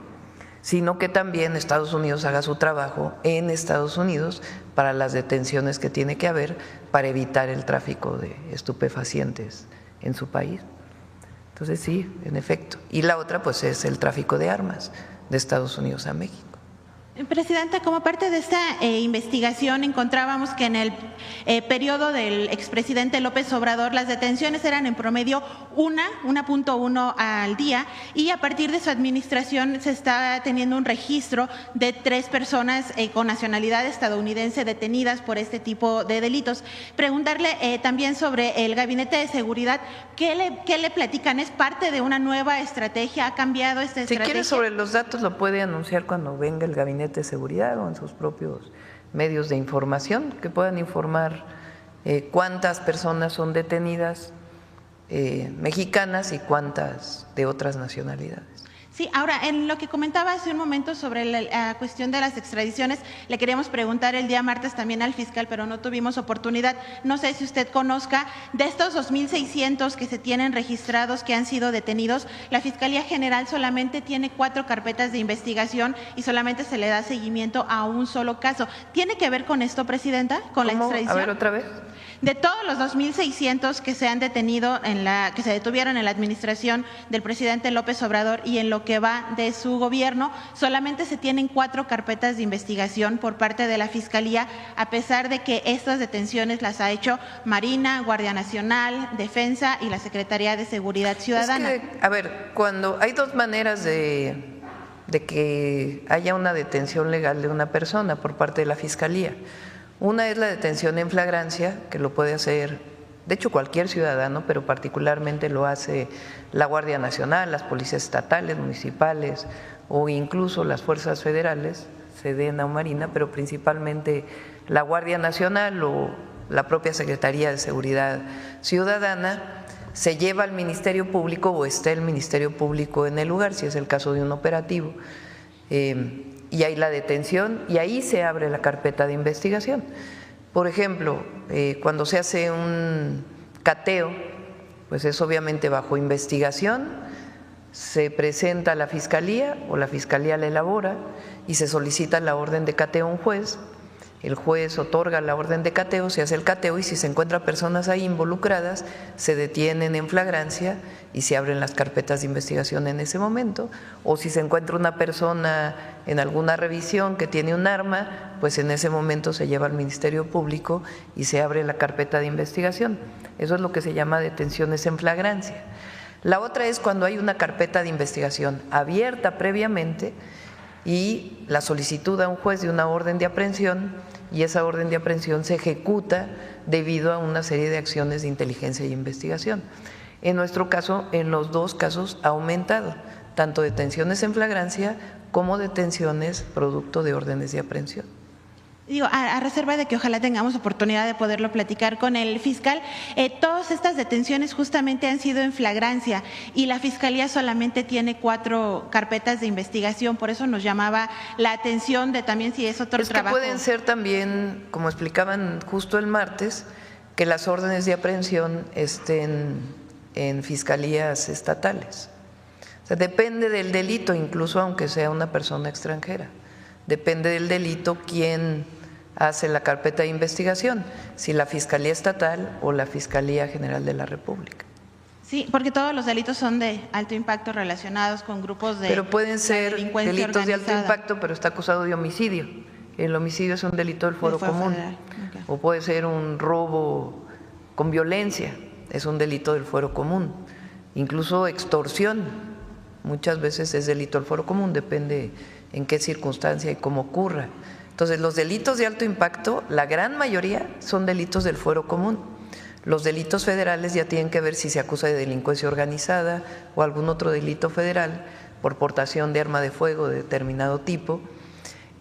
sino que también Estados Unidos haga su trabajo en Estados Unidos para las detenciones que tiene que haber para evitar el tráfico de estupefacientes en su país. Entonces sí, en efecto. Y la otra pues es el tráfico de armas de Estados Unidos a México. Presidenta, como parte de esta investigación encontrábamos que en el periodo del expresidente López Obrador las detenciones eran en promedio 1.1 al día, y a partir de su administración se está teniendo un registro de 3 personas con nacionalidad estadounidense detenidas por este tipo de delitos. Preguntarle también sobre el Gabinete de Seguridad, ¿qué le platican? ¿Es parte de una nueva estrategia? ¿Ha cambiado esta estrategia? Si quiere, sobre los datos lo puede anunciar cuando venga el Gabinete de Seguridad o en sus propios medios de información, que puedan informar cuántas personas son detenidas mexicanas y cuántas de otras nacionalidades. Sí, ahora, en lo que comentaba hace un momento sobre la cuestión de las extradiciones, le queríamos preguntar el día martes también al fiscal, pero no tuvimos oportunidad. No sé si usted conozca, de estos 2.600 que se tienen registrados que han sido detenidos, la Fiscalía General solamente tiene 4 carpetas de investigación y solamente se le da seguimiento a un solo caso. ¿Tiene que ver con esto, Presidenta, con la extradición? A ver, otra vez. De todos los 2.600 que se han detenido, que se detuvieron en la administración del presidente López Obrador y en lo que va de su gobierno, solamente se tienen 4 carpetas de investigación por parte de la Fiscalía, a pesar de que estas detenciones las ha hecho Marina, Guardia Nacional, Defensa y la Secretaría de Seguridad Ciudadana. Es que, a ver, cuando hay 2 maneras de que haya una detención legal de una persona por parte de la Fiscalía. Una es la detención en flagrancia, que lo puede hacer, de hecho, cualquier ciudadano, pero particularmente lo hace la Guardia Nacional, las policías estatales, municipales o incluso las fuerzas federales, Sedena o Marina, pero principalmente la Guardia Nacional o la propia Secretaría de Seguridad Ciudadana. Se lleva al Ministerio Público o está el Ministerio Público en el lugar, si es el caso de un operativo, y hay la detención y ahí se abre la carpeta de investigación. Por ejemplo, cuando se hace un cateo, pues es obviamente bajo investigación, se presenta a la Fiscalía o la Fiscalía la elabora y se solicita la orden de cateo a un juez el juez otorga la orden de cateo, se hace el cateo y si se encuentran personas ahí involucradas, se detienen en flagrancia y se abren las carpetas de investigación en ese momento. O si se encuentra una persona en alguna revisión que tiene un arma, pues en ese momento se lleva al Ministerio Público y se abre la carpeta de investigación. Eso es lo que se llama detenciones en flagrancia. La otra es cuando hay una carpeta de investigación abierta previamente y la solicitud a un juez de una orden de aprehensión y esa orden de aprehensión se ejecuta debido a una serie de acciones de inteligencia y investigación. En nuestro caso, en los dos casos ha aumentado, tanto detenciones en flagrancia como detenciones producto de órdenes de aprehensión. Digo, a reserva de que ojalá tengamos oportunidad de poderlo platicar con el fiscal, todas estas detenciones justamente han sido en flagrancia y la Fiscalía solamente tiene 4 carpetas de investigación, por eso nos llamaba la atención de también si es otro trabajo. Es que pueden ser también, como explicaban justo el martes, que las órdenes de aprehensión estén en fiscalías estatales. O sea, depende del delito, incluso aunque sea una persona extranjera. Depende del delito quién hace la carpeta de investigación, si la Fiscalía Estatal o la Fiscalía General de la República. Sí, porque todos los delitos son de alto impacto relacionados con grupos de Pero pueden ser delincuencia delitos de organizada. alto impacto, pero está acusado de homicidio. El homicidio es un delito del fuero común. Okay. O puede ser un robo con violencia, es un delito del fuero común. Incluso extorsión, muchas veces es delito del fuero común, depende en qué circunstancia y cómo ocurra. Entonces, los delitos de alto impacto, la gran mayoría son delitos del fuero común. Los delitos federales ya tienen que ver si se acusa de delincuencia organizada o algún otro delito federal por portación de arma de fuego de determinado tipo,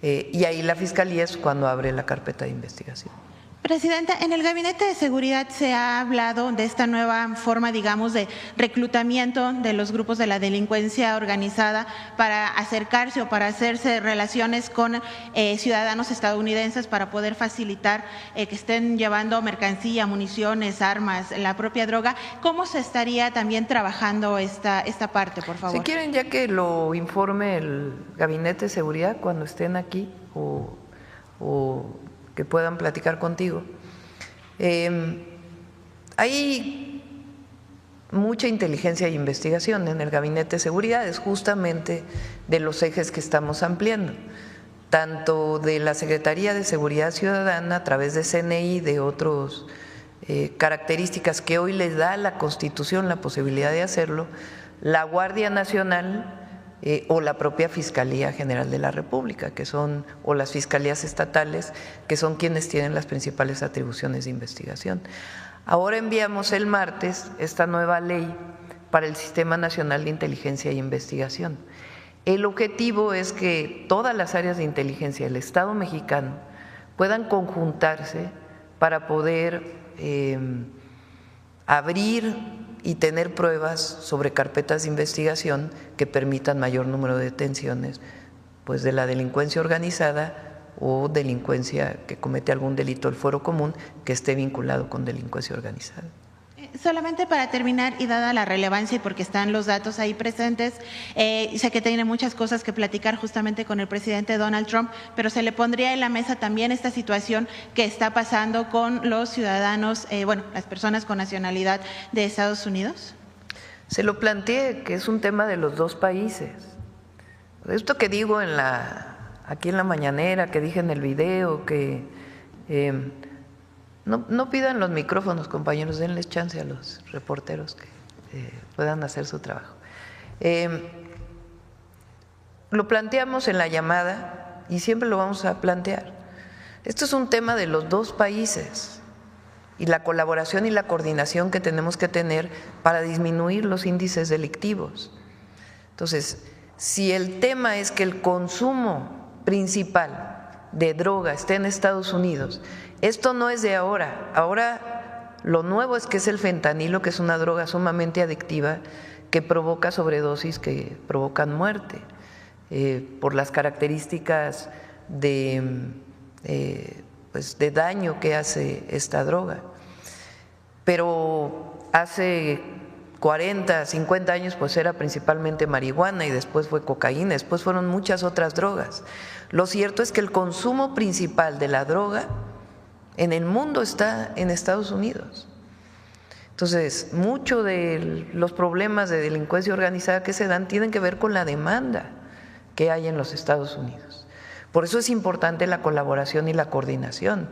y ahí la Fiscalía es cuando abre la carpeta de investigación. Presidenta, en el Gabinete de Seguridad se ha hablado de esta nueva forma, digamos, de reclutamiento de los grupos de la delincuencia organizada para acercarse o para hacerse relaciones con ciudadanos estadounidenses para poder facilitar que estén llevando mercancía, municiones, armas, la propia droga. ¿Cómo se estaría también trabajando esta parte, por favor? Si quieren, ya que lo informe el Gabinete de Seguridad cuando estén aquí o que puedan platicar contigo. Hay mucha inteligencia e investigación en el Gabinete de Seguridad, es justamente de los ejes que estamos ampliando, tanto de la Secretaría de Seguridad Ciudadana a través de CNI, de otras características que hoy les da la Constitución la posibilidad de hacerlo, la Guardia Nacional o la propia Fiscalía General de la República, que son, o las fiscalías estatales, que son quienes tienen las principales atribuciones de investigación. Ahora enviamos el martes esta nueva ley para el Sistema Nacional de Inteligencia e Investigación. El objetivo es que todas las áreas de inteligencia del Estado mexicano puedan conjuntarse para poder abrir y tener pruebas sobre carpetas de investigación que permitan mayor número de detenciones, pues de la delincuencia organizada o delincuencia que comete algún delito del fuero común que esté vinculado con delincuencia organizada. Solamente para terminar y dada la relevancia y porque están los datos ahí presentes, sé que tiene muchas cosas que platicar justamente con el presidente Donald Trump, pero se le pondría en la mesa también esta situación que está pasando con los ciudadanos, las personas con nacionalidad de Estados Unidos. Se lo planteé, que es un tema de los dos países. Esto que digo aquí en la mañanera, que dije en el video, que no pidan los micrófonos, compañeros, denles chance a los reporteros que puedan hacer su trabajo. Lo planteamos en la llamada y siempre lo vamos a plantear. Esto es un tema de los dos países y la colaboración y la coordinación que tenemos que tener para disminuir los índices delictivos. Entonces, si el tema es que el consumo principal de droga esté en Estados Unidos, esto no es de ahora. Ahora lo nuevo es que es el fentanilo, que es una droga sumamente adictiva que provoca sobredosis, que provocan muerte, por las características de daño que hace esta droga. Pero hace 40, 50 años pues era principalmente marihuana y después fue cocaína, después fueron muchas otras drogas. Lo cierto es que el consumo principal de la droga en el mundo está en Estados Unidos. Entonces, muchos de los problemas de delincuencia organizada que se dan tienen que ver con la demanda que hay en los Estados Unidos. Por eso es importante la colaboración y la coordinación.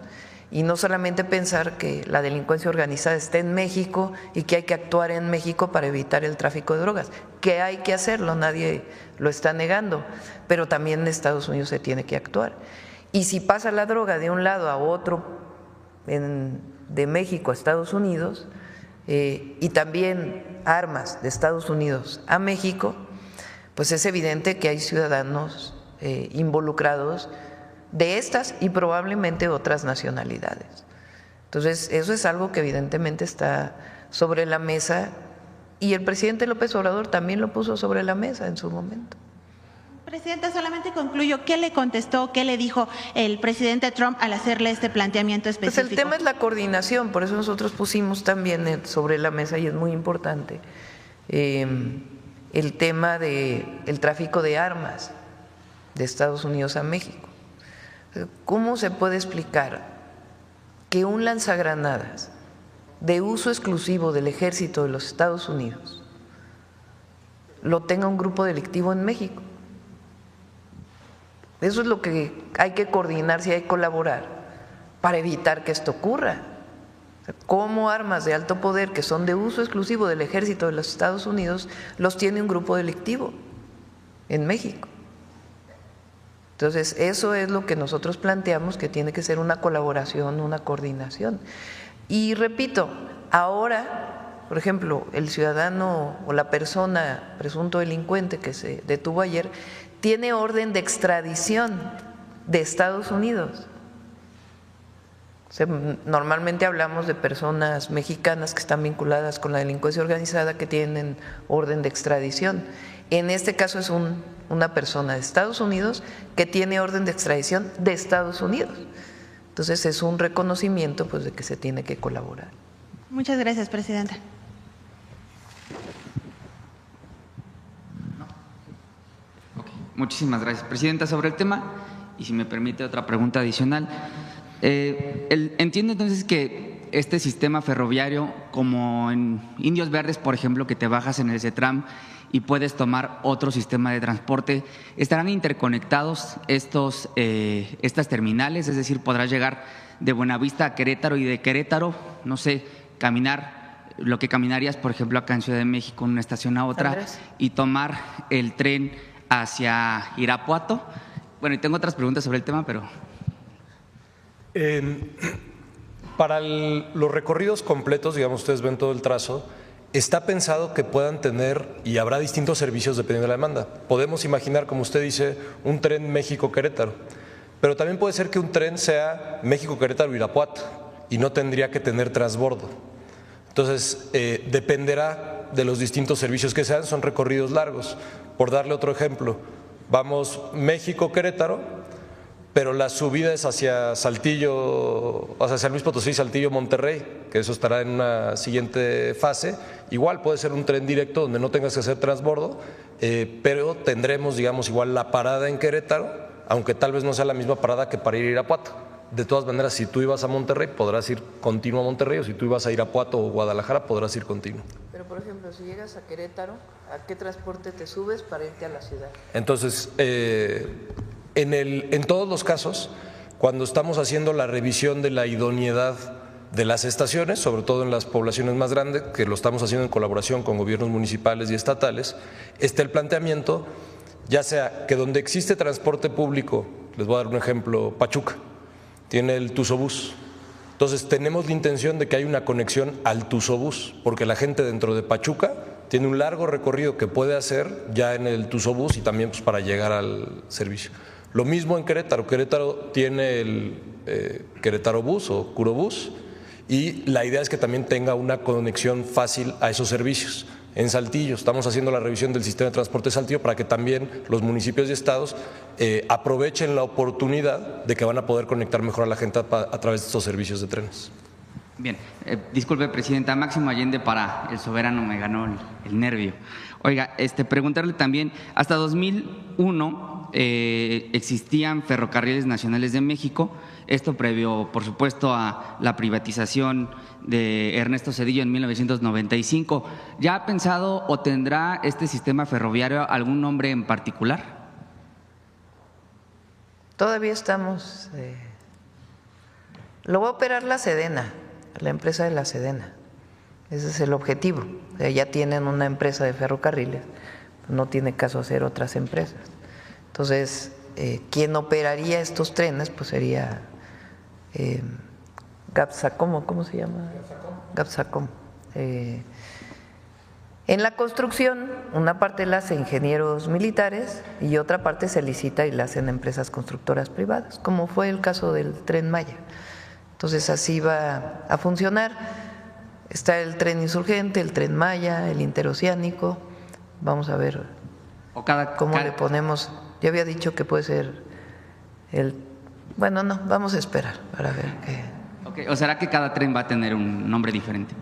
Y no solamente pensar que la delincuencia organizada está en México y que hay que actuar en México para evitar el tráfico de drogas, que hay que hacerlo, nadie lo está negando, pero también en Estados Unidos se tiene que actuar. Y si pasa la droga de un lado a otro, de México a Estados Unidos, y también armas de Estados Unidos a México, pues es evidente que hay ciudadanos involucrados de estas y probablemente otras nacionalidades. Entonces, eso es algo que evidentemente está sobre la mesa y el presidente López Obrador también lo puso sobre la mesa en su momento. Presidenta, solamente concluyo. ¿Qué le contestó, qué le dijo el presidente Trump al hacerle este planteamiento específico? Pues el tema es la coordinación, por eso nosotros pusimos también sobre la mesa, y es muy importante, el tema del tráfico de armas de Estados Unidos a México. ¿Cómo se puede explicar que un lanzagranadas de uso exclusivo del ejército de los Estados Unidos lo tenga un grupo delictivo en México? Eso es lo que hay que coordinar, si hay que colaborar para evitar que esto ocurra. ¿Cómo armas de alto poder que son de uso exclusivo del ejército de los Estados Unidos los tiene un grupo delictivo en México? Entonces, eso es lo que nosotros planteamos, que tiene que ser una colaboración, una coordinación. Y repito, ahora, por ejemplo, el ciudadano o la persona presunto delincuente que se detuvo ayer tiene orden de extradición de Estados Unidos. Normalmente hablamos de personas mexicanas que están vinculadas con la delincuencia organizada que tienen orden de extradición. En este caso es una persona de Estados Unidos que tiene orden de extradición de Estados Unidos. Entonces es un reconocimiento pues de que se tiene que colaborar. Muchas gracias, presidenta. Muchísimas gracias, presidenta. Sobre el tema, y si me permite otra pregunta adicional, entiendo entonces que este sistema ferroviario, como en Indios Verdes, por ejemplo, que te bajas en el CETRAM y puedes tomar otro sistema de transporte, ¿estarán interconectados estas terminales? Es decir, ¿podrás llegar de Buenavista a Querétaro y de Querétaro, no sé, caminar lo que caminarías, por ejemplo, acá en Ciudad de México, en una estación a otra, Andrés, y tomar el tren hacia Irapuato? Bueno, y tengo otras preguntas sobre el tema, pero… Para los recorridos completos, digamos, ustedes ven todo el trazo, está pensado que puedan tener, y habrá distintos servicios dependiendo de la demanda. Podemos imaginar, como usted dice, un tren México-Querétaro, pero también puede ser que un tren sea México-Querétaro-Irapuato y no tendría que tener transbordo. Entonces, dependerá de los distintos servicios que sean, son recorridos largos. Por darle otro ejemplo, vamos México-Querétaro, pero la subida es hacia Saltillo, hacia San Luis Potosí, Saltillo, Monterrey, que eso estará en una siguiente fase. Igual puede ser un tren directo donde no tengas que hacer transbordo, pero tendremos, digamos, igual la parada en Querétaro, aunque tal vez no sea la misma parada que para ir a Irapuato. De todas maneras, si tú ibas a Monterrey, podrás ir continuo a Monterrey, o si tú ibas a Irapuato o Guadalajara, podrás ir continuo. pero por ejemplo, si llegas a Querétaro, ¿a qué transporte te subes para irte a la ciudad? Entonces, en todos los casos, cuando estamos haciendo la revisión de la idoneidad de las estaciones, sobre todo en las poblaciones más grandes, que lo estamos haciendo en colaboración con gobiernos municipales y estatales, está el planteamiento, ya sea que donde existe transporte público, les voy a dar un ejemplo, Pachuca, tiene el Tuzobús. Entonces tenemos la intención de que haya una conexión al Tuzobús, porque la gente dentro de Pachuca tiene un largo recorrido que puede hacer ya en el Tuzobús y también pues, para llegar al servicio. Lo mismo en Querétaro. Querétaro tiene el Querétaro Bus o Curobús y la idea es que también tenga una conexión fácil a esos servicios. En Saltillo estamos haciendo la revisión del sistema de transporte de Saltillo para que también los municipios y estados aprovechen la oportunidad de que van a poder conectar mejor a la gente a través de estos servicios de trenes. Bien, disculpe, presidenta, Máximo Allende para El Soberano, me ganó el nervio. Oiga, preguntarle también, hasta 2001 existían ferrocarriles nacionales de México, esto previo, por supuesto, a la privatización de Ernesto Zedillo en 1995. ¿Ya ha pensado o tendrá este sistema ferroviario algún nombre en particular? Todavía estamos… lo va a operar la Sedena, la empresa de la Sedena. Ese es el objetivo. O sea, ya tienen una empresa de ferrocarriles, no tiene caso hacer otras empresas. Entonces, quien operaría estos trenes pues sería Gapsacom, ¿cómo se llama? Gapsacom. En la construcción, una parte la hacen ingenieros militares y otra parte se licita y la hacen empresas constructoras privadas, como fue el caso del Tren Maya. Entonces así va a funcionar. Está el tren insurgente, el Tren Maya, el interoceánico. Vamos a ver cómo le ponemos. Yo había dicho que puede ser bueno, no, vamos a esperar para ver qué. Okay, ¿o será que cada tren va a tener un nombre diferente?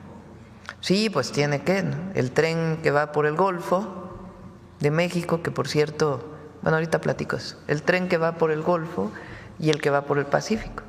Sí, pues tiene que, ¿no? El tren que va por el Golfo de México, que por cierto, bueno, ahorita platico eso. El tren que va por el Golfo y el que va por el Pacífico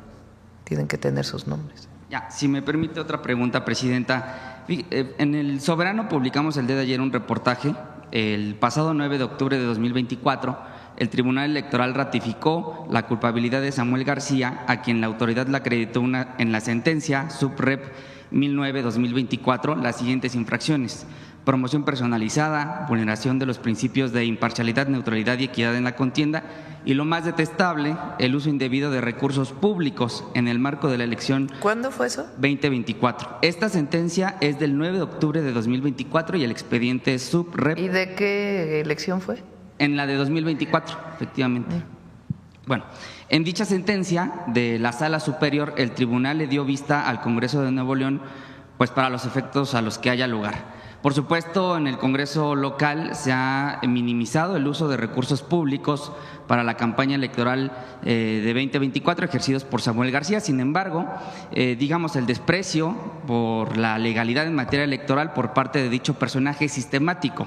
tienen que tener sus nombres. Ya, si me permite otra pregunta, presidenta. En El Soberano publicamos el día de ayer un reportaje. El pasado 9 de octubre de 2024, el Tribunal Electoral ratificó la culpabilidad de Samuel García, a quien la autoridad le acreditó en la sentencia Suprep 1009-2024 las siguientes infracciones: promoción personalizada, vulneración de los principios de imparcialidad, neutralidad y equidad en la contienda, y lo más detestable, el uso indebido de recursos públicos en el marco de la elección. ¿Cuándo fue eso? 2024. Esta sentencia es del 9 de octubre de 2024 y el expediente es Suprep. ¿Y de qué elección fue? En la de 2024, efectivamente. Bueno, en dicha sentencia de la Sala Superior, el tribunal le dio vista al Congreso de Nuevo León, pues para los efectos a los que haya lugar. Por supuesto, en el Congreso local se ha minimizado el uso de recursos públicos para la campaña electoral de 2024 ejercidos por Samuel García. Sin embargo, digamos, el desprecio por la legalidad en materia electoral por parte de dicho personaje es sistemático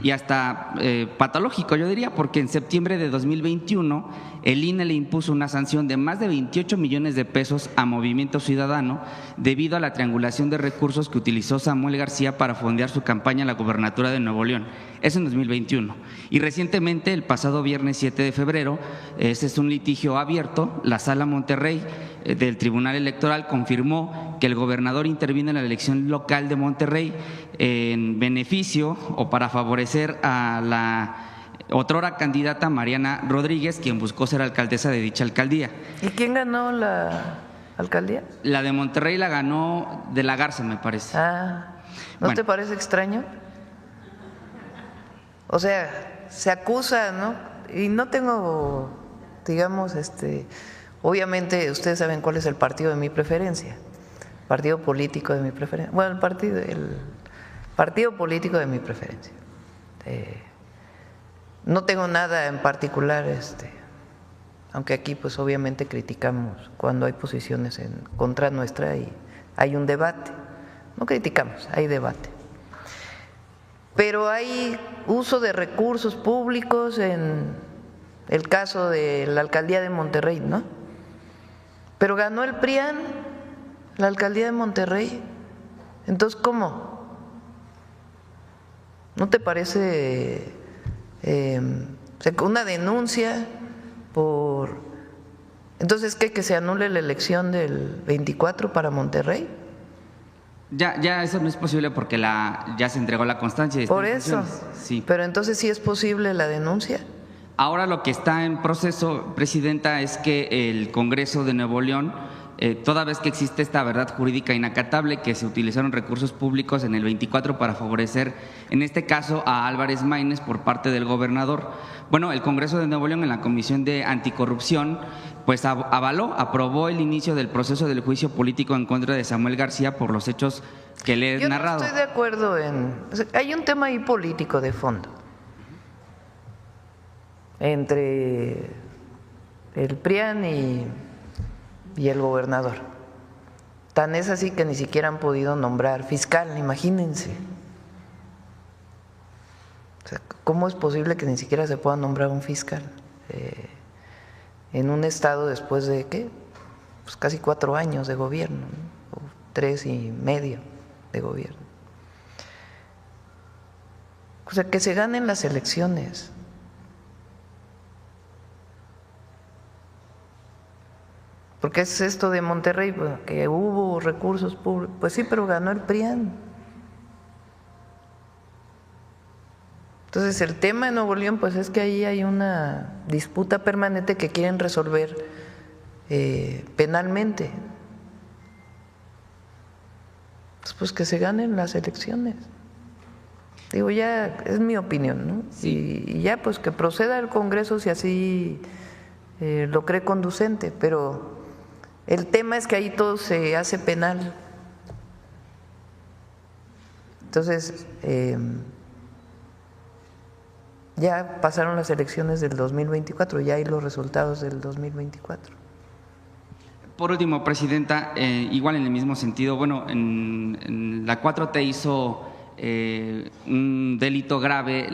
y hasta patológico, yo diría, porque en septiembre de 2021 el INE le impuso una sanción de más de 28 millones de pesos a Movimiento Ciudadano debido a la triangulación de recursos que utilizó Samuel García para fondear su campaña en la gubernatura de Nuevo León. Eso en 2021. Y recientemente, el pasado viernes 7 de febrero, ese es un litigio abierto, la Sala Monterrey del Tribunal Electoral confirmó que el gobernador intervino en la elección local de Monterrey en beneficio o para favorecer a la otrora candidata Mariana Rodríguez, quien buscó ser alcaldesa de dicha alcaldía. ¿Y quién ganó la alcaldía? La de Monterrey la ganó De la Garza, me parece. Ah, ¿no Bueno. te parece extraño? O sea, se acusa, ¿no? Y no tengo, digamos, obviamente ustedes saben cuál es el partido de mi preferencia, partido político de mi preferencia. Bueno, el partido político de mi preferencia. No tengo nada en particular, aunque aquí pues obviamente criticamos cuando hay posiciones en contra nuestra y hay un debate. No criticamos, hay debate. Pero hay uso de recursos públicos en el caso de la alcaldía de Monterrey, ¿no? Pero ganó el PRIAN la alcaldía de Monterrey. Entonces, ¿cómo? ¿No te parece una denuncia por… Entonces, ¿qué? ¿Que se anule la elección del 24 para Monterrey? Ya eso no es posible porque ya se entregó la constancia. Por eso, sí. Pero entonces sí es posible la denuncia. Ahora lo que está en proceso, presidenta, es que el Congreso de Nuevo León, toda vez que existe esta verdad jurídica inacatable que se utilizaron recursos públicos en el 24 para favorecer, en este caso, a Álvarez Maínez por parte del gobernador. Bueno, el Congreso de Nuevo León en la Comisión de Anticorrupción pues aprobó el inicio del proceso del juicio político en contra de Samuel García por los hechos que le he narrado. Yo no estoy de acuerdo hay un tema ahí político de fondo entre el PRIAN y el gobernador. Tan es así que ni siquiera han podido nombrar fiscal, imagínense. O sea, ¿cómo es posible que ni siquiera se pueda nombrar un fiscal en un estado después de ¿qué? Pues casi 4 años de gobierno, ¿no? O 3.5 de gobierno. O sea, que se ganen las elecciones. Porque es esto de Monterrey, que hubo recursos públicos. Pues sí, pero ganó el PRIAN. Entonces el tema de Nuevo León, pues es que ahí hay una disputa permanente que quieren resolver penalmente. Pues que se ganen las elecciones. Digo, ya es mi opinión, ¿no? Sí. Y ya pues que proceda el Congreso si así lo cree conducente, pero el tema es que ahí todo se hace penal. Entonces, ya pasaron las elecciones del 2024, ya hay los resultados del 2024. Por último, Presidenta, igual en el mismo sentido, bueno, en la 4T hizo un delito grave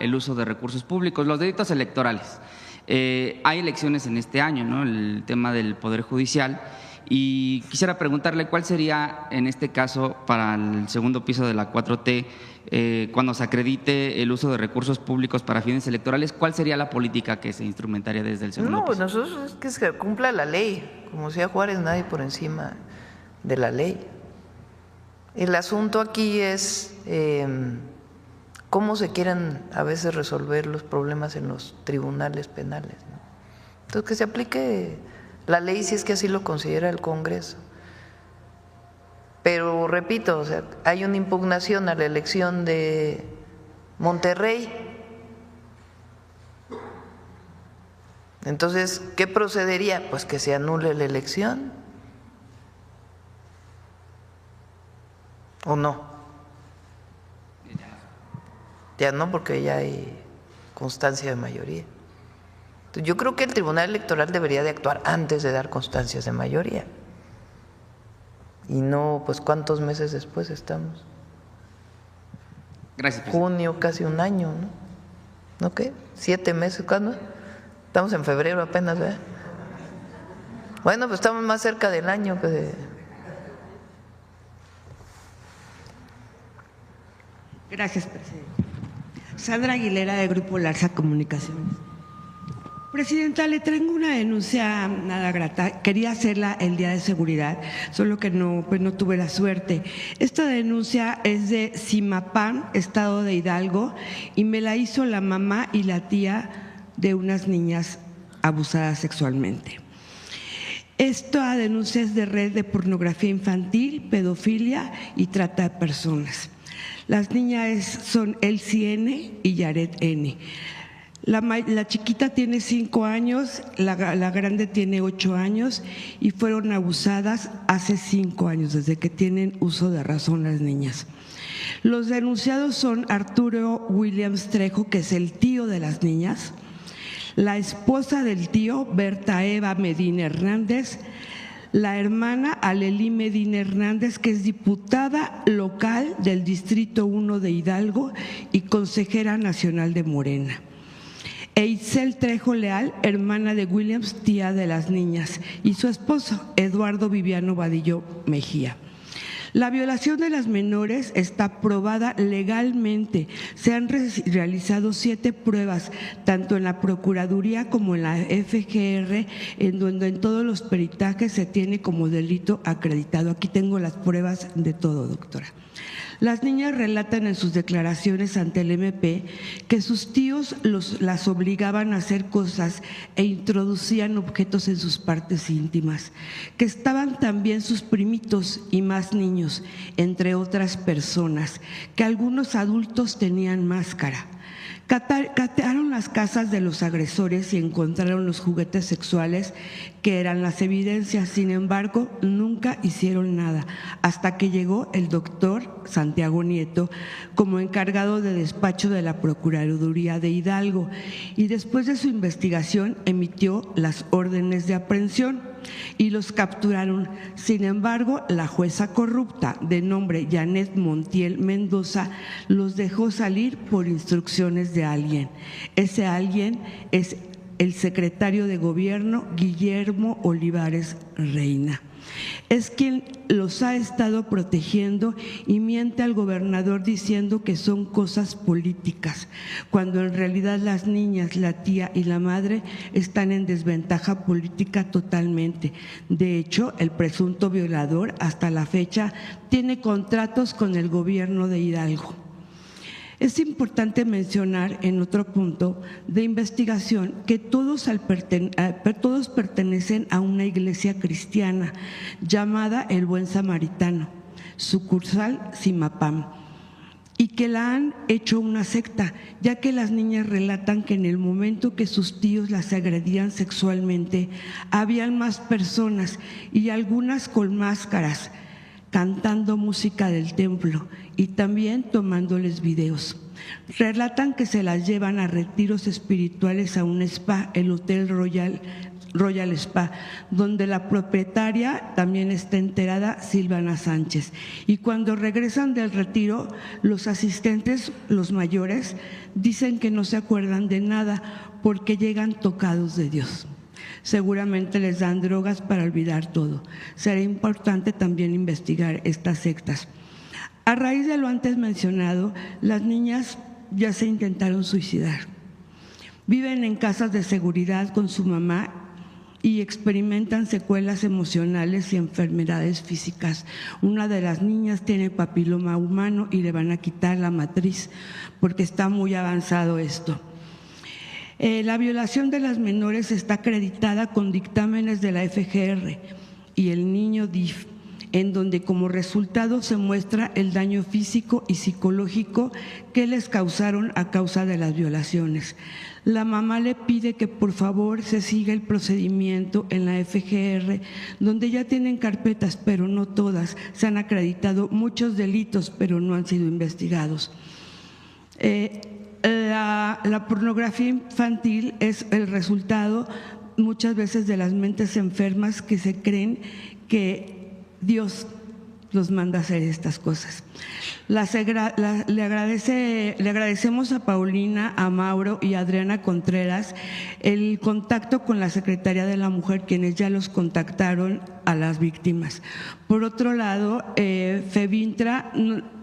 el uso de recursos públicos, los delitos electorales. Hay elecciones en este año, ¿no? El tema del Poder Judicial, y quisiera preguntarle cuál sería en este caso para el segundo piso de la 4T, cuando se acredite el uso de recursos públicos para fines electorales, ¿cuál sería la política que se instrumentaría desde el segundo piso? No, nosotros es que se cumpla la ley, como decía Juárez, nadie por encima de la ley. El asunto aquí es cómo se quieren a veces resolver los problemas en los tribunales penales, ¿no? Entonces, que se aplique la ley si es que así lo considera el Congreso. Pero repito, o sea, hay una impugnación a la elección de Monterrey. Entonces, ¿qué procedería? Pues que se anule la elección. ¿O no? Ya no, porque ya hay constancia de mayoría. Entonces, yo creo que el Tribunal Electoral debería de actuar antes de dar constancias de mayoría. Y no, pues, ¿cuántos meses después estamos? Gracias, presidente. Junio, casi un año, ¿no? ¿No qué? 7 meses, ¿cuándo? Estamos en febrero apenas, ¿verdad? Bueno, pues estamos más cerca del año que de… Gracias, presidente. Sandra Aguilera, de Grupo Larsa Comunicaciones. Presidenta, le traigo una denuncia nada grata. Quería hacerla el día de seguridad, solo que no tuve la suerte. Esta denuncia es de Zimapán, estado de Hidalgo, y me la hizo la mamá y la tía de unas niñas abusadas sexualmente. Esta denuncia es de red de pornografía infantil, pedofilia y trata de personas. Las niñas son Elsie N. y Yaret N. La chiquita tiene 5 años, la grande tiene 8 años y fueron abusadas hace 5 años, desde que tienen uso de razón las niñas. Los denunciados son Arturo Williams Trejo, que es el tío de las niñas, la esposa del tío, Berta Eva Medina Hernández, la hermana Alelí Medina Hernández, que es diputada local del Distrito 1 de Hidalgo y consejera nacional de Morena. Eitzel Trejo Leal, hermana de Williams, tía de las niñas, y su esposo, Eduardo Viviano Vadillo Mejía. La violación de las menores está probada legalmente. Se han realizado 7 pruebas, tanto en la Procuraduría como en la FGR, en donde en todos los peritajes se tiene como delito acreditado. Aquí tengo las pruebas de todo, doctora. Las niñas relatan en sus declaraciones ante el MP que sus tíos las obligaban a hacer cosas e introducían objetos en sus partes íntimas, que estaban también sus primitos y más niños, entre otras personas, que algunos adultos tenían máscara. Catearon las casas de los agresores y encontraron los juguetes sexuales que eran las evidencias. Sin embargo, nunca hicieron nada hasta que llegó el doctor Santiago Nieto como encargado de despacho de la Procuraduría de Hidalgo y después de su investigación emitió las órdenes de aprehensión. y los capturaron. Sin embargo, la jueza corrupta de nombre Janet Montiel Mendoza los dejó salir por instrucciones de alguien. Ese alguien es el secretario de Gobierno Guillermo Olivares Reina. Es quien los ha estado protegiendo y miente al gobernador diciendo que son cosas políticas, cuando en realidad las niñas, la tía y la madre están en desventaja política totalmente. De hecho, el presunto violador hasta la fecha tiene contratos con el gobierno de Hidalgo. Es importante mencionar en otro punto de investigación que todos pertenecen a una iglesia cristiana llamada El Buen Samaritano, sucursal Simapam, y que la han hecho una secta, ya que las niñas relatan que en el momento que sus tíos las agredían sexualmente, habían más personas y algunas con máscaras, cantando música del templo y también tomándoles videos. Relatan que se las llevan a retiros espirituales a un spa, el Hotel Royal Spa, donde la propietaria también está enterada, Silvana Sánchez. Y cuando regresan del retiro, los asistentes, los mayores, dicen que no se acuerdan de nada porque llegan tocados de Dios. Seguramente les dan drogas para olvidar todo. Será importante también investigar estas sectas. A raíz de lo antes mencionado, las niñas ya se intentaron suicidar. Viven en casas de seguridad con su mamá y experimentan secuelas emocionales y enfermedades físicas. Una de las niñas tiene papiloma humano y le van a quitar la matriz porque está muy avanzado esto. La violación de las menores está acreditada con dictámenes de la FGR y el niño DIF, en donde como resultado se muestra el daño físico y psicológico que les causaron a causa de las violaciones. La mamá le pide que por favor se siga el procedimiento en la FGR, donde ya tienen carpetas, pero no todas. Se han acreditado muchos delitos, pero no han sido investigados. La pornografía infantil es el resultado muchas veces de las mentes enfermas que se creen que Dios los manda a hacer estas cosas. Le agradecemos a Paulina, a Mauro y a Adriana Contreras el contacto con la Secretaría de la Mujer, quienes ya los contactaron a las víctimas. Por otro lado, FEBINTRA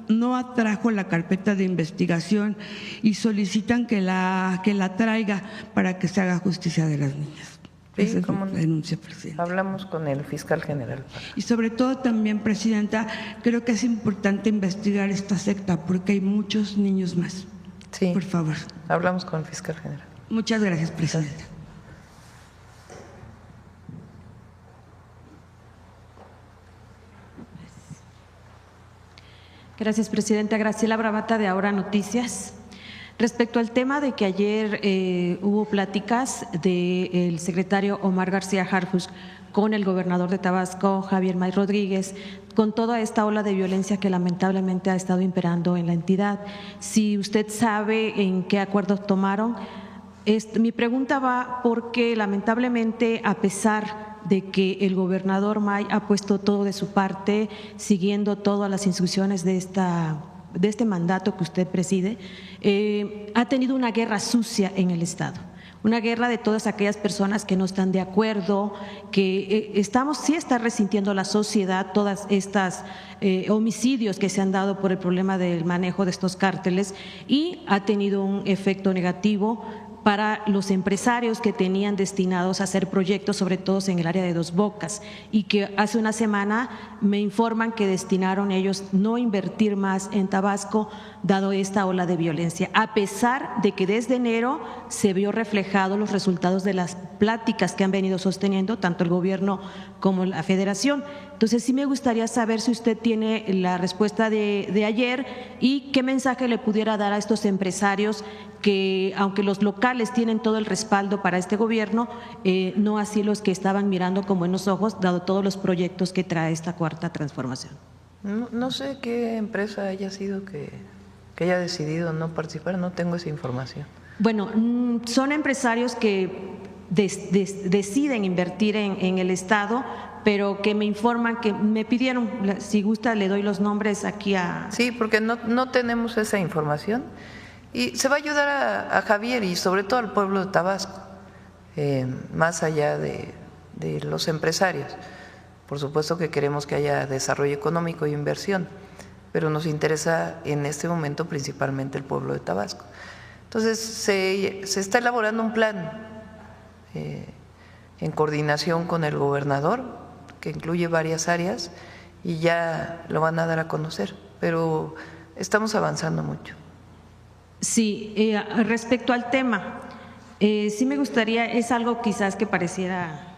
no atrajo la carpeta de investigación y solicitan que la traiga para que se haga justicia de las niñas. Sí, Esa es la denuncia, Presidenta. Hablamos con el fiscal general. Y sobre todo también, Presidenta, creo que es importante investigar esta secta porque hay muchos niños más. Sí. Por favor. Hablamos con el fiscal general. Muchas gracias, Presidenta. Gracias, Presidenta. Graciela Bravata, de Ahora Noticias. Respecto al tema de que ayer hubo pláticas del secretario Omar García Harfuch con el gobernador de Tabasco, Javier May Rodríguez, con toda esta ola de violencia que lamentablemente ha estado imperando en la entidad. Si usted sabe en qué acuerdos tomaron, mi pregunta va porque lamentablemente, a pesar de que el gobernador May ha puesto todo de su parte, siguiendo todas las instrucciones de este mandato que usted preside, ha tenido una guerra sucia en el Estado, una guerra de todas aquellas personas que no están de acuerdo, que sí está resintiendo la sociedad todas estas homicidios que se han dado por el problema del manejo de estos cárteles, y ha tenido un efecto negativo para los empresarios que tenían destinados a hacer proyectos, sobre todo en el área de Dos Bocas, y que hace una semana me informan que destinaron ellos no invertir más en Tabasco, dado esta ola de violencia, a pesar de que desde enero se vio reflejado los resultados de las pláticas que han venido sosteniendo tanto el gobierno como la federación. Entonces sí me gustaría saber si usted tiene la respuesta de ayer y qué mensaje le pudiera dar a estos empresarios que, aunque los locales tienen todo el respaldo para este gobierno, no así los que estaban mirando con buenos ojos, dado todos los proyectos que trae esta cuarta transformación. No sé qué empresa haya sido que haya decidido no participar, no tengo esa información. Bueno, son empresarios que deciden invertir en el Estado, pero que me informan que me pidieron, si gusta le doy los nombres aquí a… Sí, porque no tenemos esa información y se va a ayudar a Javier y sobre todo al pueblo de Tabasco, más allá de los empresarios. Por supuesto que queremos que haya desarrollo económico e inversión, pero nos interesa en este momento principalmente el pueblo de Tabasco. Entonces se está elaborando un plan en coordinación con el gobernador, que incluye varias áreas y ya lo van a dar a conocer, pero estamos avanzando mucho. Sí, respecto al tema, sí me gustaría, es algo quizás que pareciera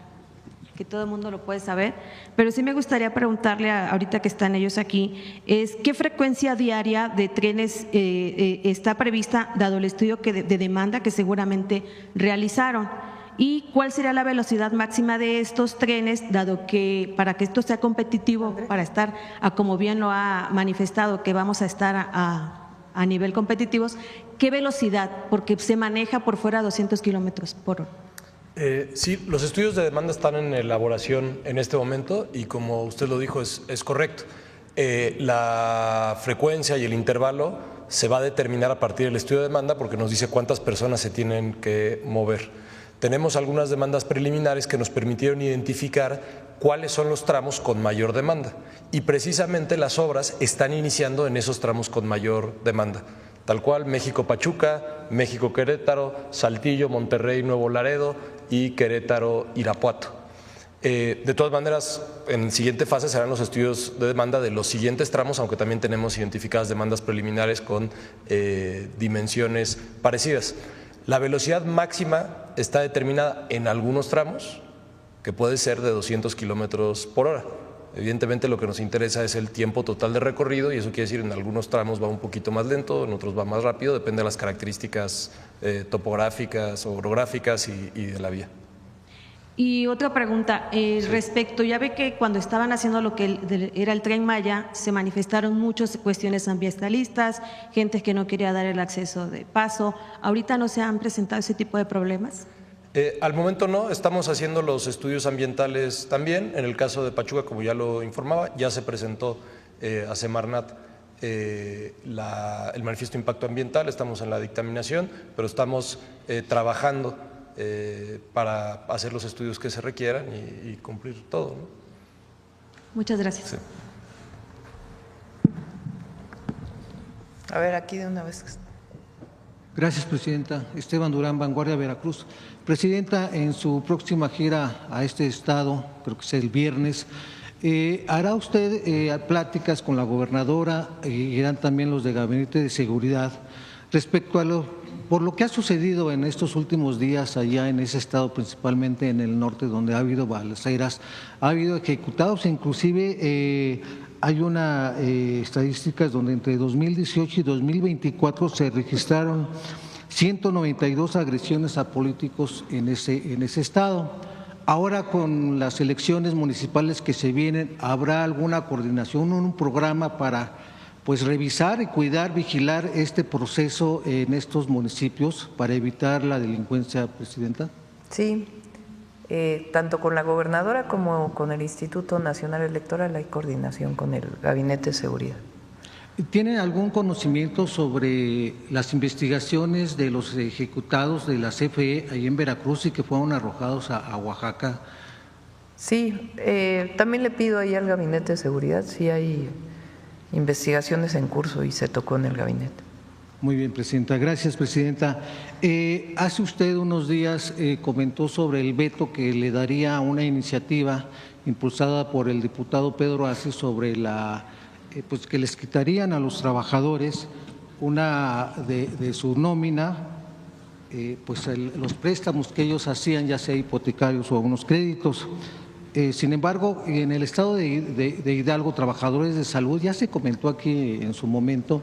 que todo el mundo lo puede saber, pero sí me gustaría preguntarle ahorita que están ellos aquí, es ¿qué frecuencia diaria de trenes está prevista dado el estudio de demanda que seguramente realizaron? ¿Y cuál será la velocidad máxima de estos trenes, dado que para que esto sea competitivo, para estar, como bien lo ha manifestado, que vamos a estar a nivel competitivos, qué velocidad? Porque se maneja por fuera 200 kilómetros por hora. Sí, los estudios de demanda están en elaboración en este momento y como usted lo dijo es correcto. La frecuencia y el intervalo se va a determinar a partir del estudio de demanda porque nos dice cuántas personas se tienen que mover. Tenemos algunas demandas preliminares que nos permitieron identificar cuáles son los tramos con mayor demanda y precisamente las obras están iniciando en esos tramos con mayor demanda. Tal cual, México-Pachuca, México-Querétaro, Saltillo, Monterrey, Nuevo Laredo y Querétaro-Irapuato. De todas maneras, en siguiente fase serán los estudios de demanda de los siguientes tramos, aunque también tenemos identificadas demandas preliminares con dimensiones parecidas. La velocidad máxima está determinada en algunos tramos, que puede ser de 200 kilómetros por hora. Evidentemente lo que nos interesa es el tiempo total de recorrido y eso quiere decir en algunos tramos va un poquito más lento, en otros va más rápido, depende de las características topográficas, orográficas y de la vía. Y otra pregunta, respecto, ya ve que cuando estaban haciendo lo que era el Tren Maya, se manifestaron muchas cuestiones ambientalistas, gente que no quería dar el acceso de paso. ¿Ahorita no se han presentado ese tipo de problemas? Al momento no, estamos haciendo los estudios ambientales también. En el caso de Pachuca, como ya lo informaba, ya se presentó a Semarnat el manifiesto de impacto ambiental, estamos en la dictaminación, pero estamos trabajando para hacer los estudios que se requieran y cumplir todo, ¿no? Muchas gracias. Sí. A ver, aquí de una vez. Gracias, Presidenta. Esteban Durán, Vanguardia, Veracruz. Presidenta, en su próxima gira a este estado, creo que es el viernes, ¿hará usted pláticas con la gobernadora y irán también los de Gabinete de Seguridad respecto a por lo que ha sucedido en estos últimos días allá en ese estado, principalmente en el norte, donde ha habido balaceras, ha habido ejecutados, inclusive hay una estadísticas donde entre 2018 y 2024 se registraron 192 agresiones a políticos en ese estado. Ahora con las elecciones municipales que se vienen, ¿habrá alguna coordinación, un programa para revisar y cuidar, vigilar este proceso en estos municipios para evitar la delincuencia, Presidenta? Sí, tanto con la gobernadora como con el Instituto Nacional Electoral hay coordinación con el Gabinete de Seguridad. ¿Tienen algún conocimiento sobre las investigaciones de los ejecutados de la CFE ahí en Veracruz y que fueron arrojados a Oaxaca? Sí, también le pido ahí al Gabinete de Seguridad si hay investigaciones en curso y se tocó en el gabinete. Muy bien, Presidenta. Gracias, Presidenta. Hace usted unos días comentó sobre el veto que le daría a una iniciativa impulsada por el diputado Pedro Ace sobre que les quitarían a los trabajadores una de su nómina, los préstamos que ellos hacían, ya sea hipotecarios o algunos créditos. Sin embargo, en el estado de Hidalgo, trabajadores de salud, ya se comentó aquí en su momento,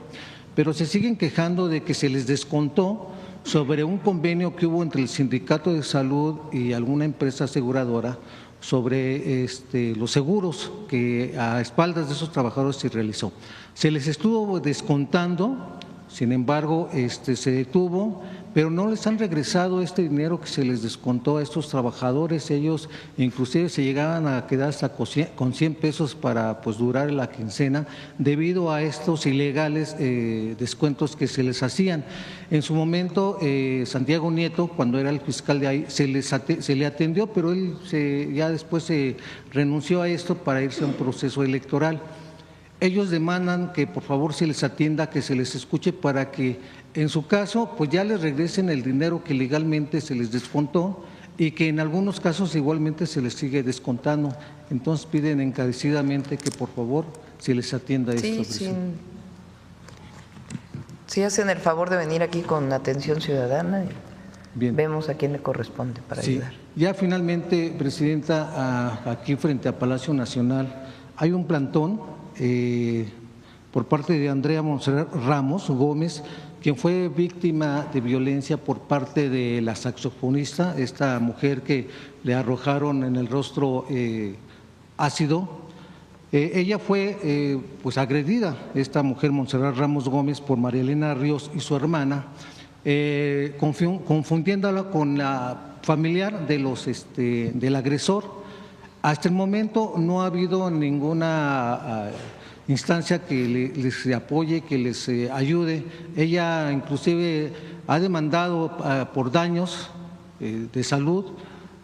pero se siguen quejando de que se les descontó sobre un convenio que hubo entre el Sindicato de Salud y alguna empresa aseguradora sobre los seguros que a espaldas de esos trabajadores se realizó. Se les estuvo descontando, sin embargo, se detuvo, pero no les han regresado este dinero que se les descontó a estos trabajadores. Ellos inclusive se llegaban a quedar hasta con 100 pesos para pues durar la quincena debido a estos ilegales descuentos que se les hacían. En su momento, Santiago Nieto, cuando era el fiscal de ahí, se le atendió, pero él ya después se renunció a esto para irse a un proceso electoral. Ellos demandan que por favor se les atienda, que se les escuche para que en su caso pues ya les regresen el dinero que legalmente se les descontó y que en algunos casos igualmente se les sigue descontando. Entonces piden encarecidamente que por favor se les atienda esto. Sí, hacen el favor de venir aquí con atención ciudadana y bien, vemos a quién le corresponde para ayudar. Ya finalmente, Presidenta, aquí frente a Palacio Nacional hay un plantón por parte de Andrea Montserrat Ramos Gómez, quien fue víctima de violencia por parte de la saxofonista, esta mujer que le arrojaron en el rostro ácido. Ella fue pues agredida, esta mujer Montserrat Ramos Gómez, por María Elena Ríos y su hermana, confundiéndola con la familiar de del agresor. Hasta el momento no ha habido ninguna instancia que les apoye, que les ayude. Ella inclusive ha demandado por daños de salud.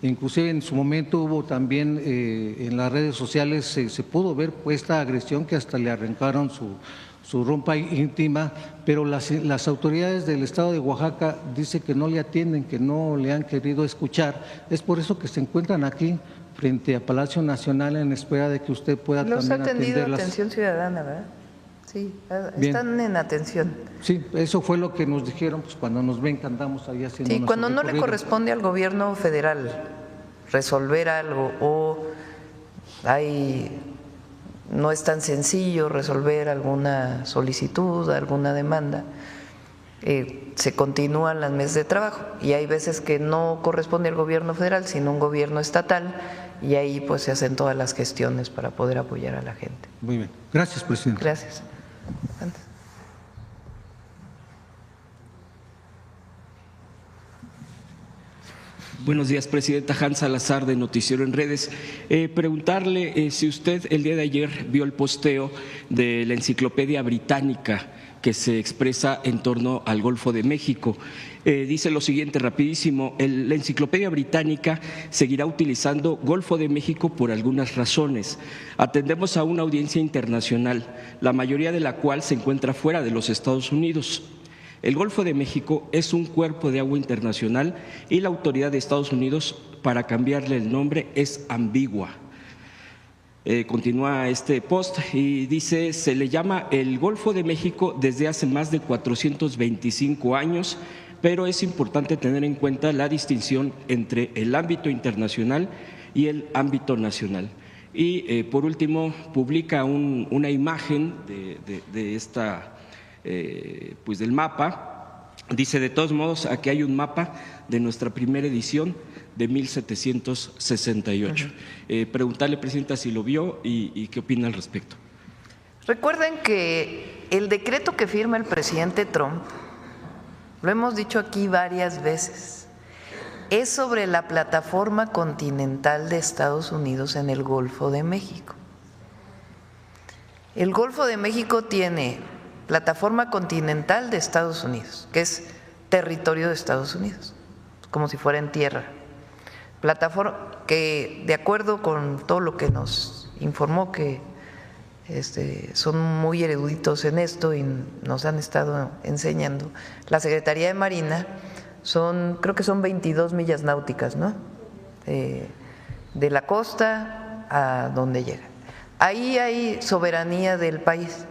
Inclusive en su momento hubo también en las redes sociales se pudo ver pues, esta agresión que hasta le arrancaron su ropa íntima, pero las autoridades del estado de Oaxaca dicen que no le atienden, que no le han querido escuchar. Es por eso que se encuentran aquí frente a Palacio Nacional en espera de que usted pueda también atenderlas. Los ha atendido atención ciudadana, ¿verdad? Sí, están en atención. Sí, eso fue lo que nos dijeron pues, cuando nos ven que andamos ahí haciendo. Sí, cuando no le corresponde al gobierno federal resolver algo o no es tan sencillo resolver alguna solicitud, alguna demanda, se continúan las mesas de trabajo y hay veces que no corresponde al gobierno federal sino un gobierno estatal y ahí pues se hacen todas las gestiones para poder apoyar a la gente. Muy bien, gracias, presidente. Gracias. Buenos días, presidenta. Hans Salazar, de Noticiero en Redes. Preguntarle si usted el día de ayer vio el posteo de la Enciclopedia Británica que se expresa en torno al Golfo de México. Dice lo siguiente rapidísimo: la Enciclopedia Británica seguirá utilizando Golfo de México por algunas razones. Atendemos a una audiencia internacional, la mayoría de la cual se encuentra fuera de los Estados Unidos. El Golfo de México es un cuerpo de agua internacional y la autoridad de Estados Unidos para cambiarle el nombre es ambigua. Continúa este post y dice: se le llama el Golfo de México desde hace más de 425 años, pero es importante tener en cuenta la distinción entre el ámbito internacional y el ámbito nacional. Y por último publica una imagen de esta pues del mapa. Dice: de todos modos, aquí hay un mapa de nuestra primera edición de 1768. Preguntarle, presidenta, si lo vio y qué opina al respecto. Recuerden que el decreto que firma el presidente Trump, lo hemos dicho aquí varias veces, es sobre la plataforma continental de Estados Unidos en el Golfo de México. El Golfo de México tiene plataforma continental de Estados Unidos, que es territorio de Estados Unidos, como si fuera en tierra. Plataforma que, de acuerdo con todo lo que nos informó, que son muy eruditos en esto y nos han estado enseñando, la Secretaría de Marina, creo que son 22 millas náuticas, ¿no? De la costa a donde llega. Ahí hay soberanía del país.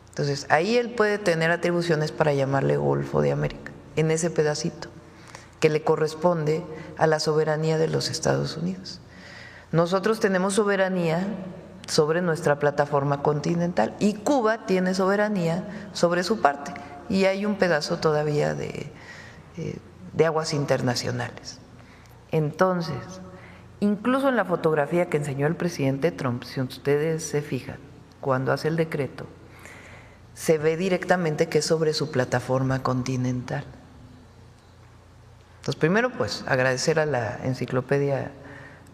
Entonces, ahí él puede tener atribuciones para llamarle Golfo de América, en ese pedacito que le corresponde a la soberanía de los Estados Unidos. Nosotros tenemos soberanía sobre nuestra plataforma continental y Cuba tiene soberanía sobre su parte y hay un pedazo todavía de aguas internacionales. Entonces, incluso en la fotografía que enseñó el presidente Trump, si ustedes se fijan, cuando hace el decreto, se ve directamente que es sobre su plataforma continental. Entonces, primero, pues agradecer a la Enciclopedia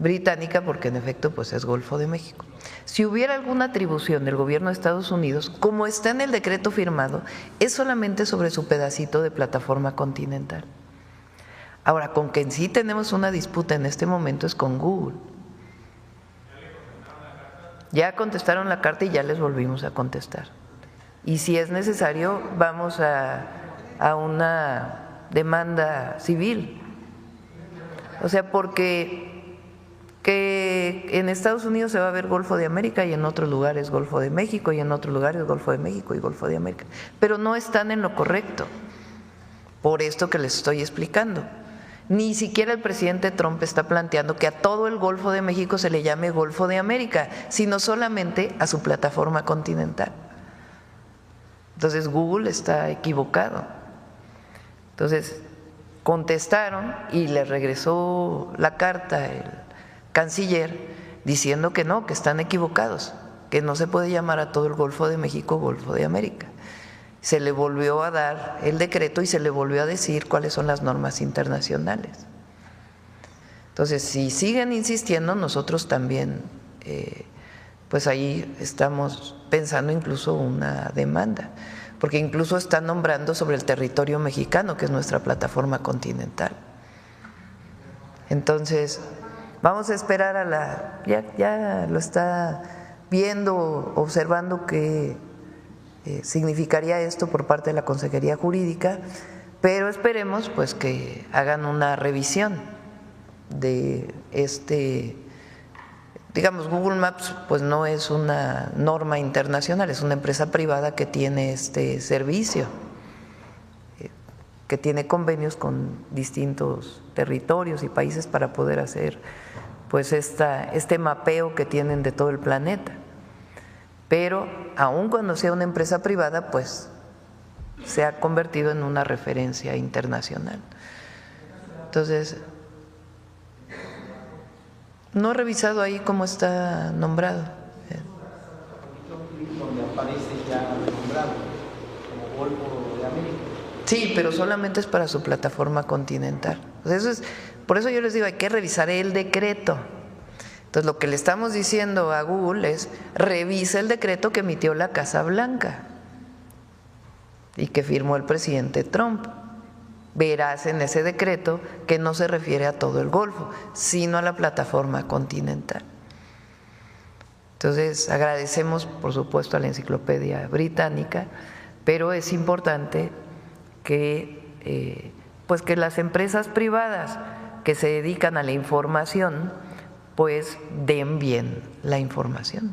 Británica porque en efecto pues es Golfo de México. Si hubiera alguna atribución del gobierno de Estados Unidos, como está en el decreto firmado, es solamente sobre su pedacito de plataforma continental. Ahora, con quien sí tenemos una disputa en este momento es con Google. Ya contestaron la carta y ya les volvimos a contestar. Y si es necesario, vamos a una demanda civil. O sea, porque que en Estados Unidos se va a ver Golfo de América y en otros lugares Golfo de México y en otros lugares Golfo de México y Golfo de América. Pero no están en lo correcto, por esto que les estoy explicando. Ni siquiera el presidente Trump está planteando que a todo el Golfo de México se le llame Golfo de América, sino solamente a su plataforma continental. Entonces Google está equivocado. Entonces contestaron y le regresó la carta el canciller diciendo que no, que están equivocados, que no se puede llamar a todo el Golfo de México Golfo de América. Se le volvió a dar el decreto y se le volvió a decir cuáles son las normas internacionales. Entonces, si siguen insistiendo, nosotros también, pues ahí estamos pensando incluso una demanda, porque incluso están nombrando sobre el territorio mexicano, que es nuestra plataforma continental. Entonces, vamos a esperar a la… ya lo está viendo, observando qué significaría esto por parte de la Consejería Jurídica, pero esperemos pues que hagan una revisión de digamos, Google Maps pues no es una norma internacional, es una empresa privada que tiene este servicio, que tiene convenios con distintos territorios y países para poder hacer pues este mapeo que tienen de todo el planeta. Pero aun cuando sea una empresa privada, pues se ha convertido en una referencia internacional. Entonces, no he revisado ahí cómo está nombrado. Donde aparece ya nombrado como Golfo de América. Sí, pero solamente es para su plataforma continental. O sea, por eso yo les digo, hay que revisar el decreto. Entonces, lo que le estamos diciendo a Google es, revisa el decreto que emitió la Casa Blanca y que firmó el presidente Trump. Verás en ese decreto que no se refiere a todo el Golfo, sino a la plataforma continental. Entonces, agradecemos, por supuesto, a la Enciclopedia Británica, pero es importante que, pues que las empresas privadas que se dedican a la información, pues den bien la información,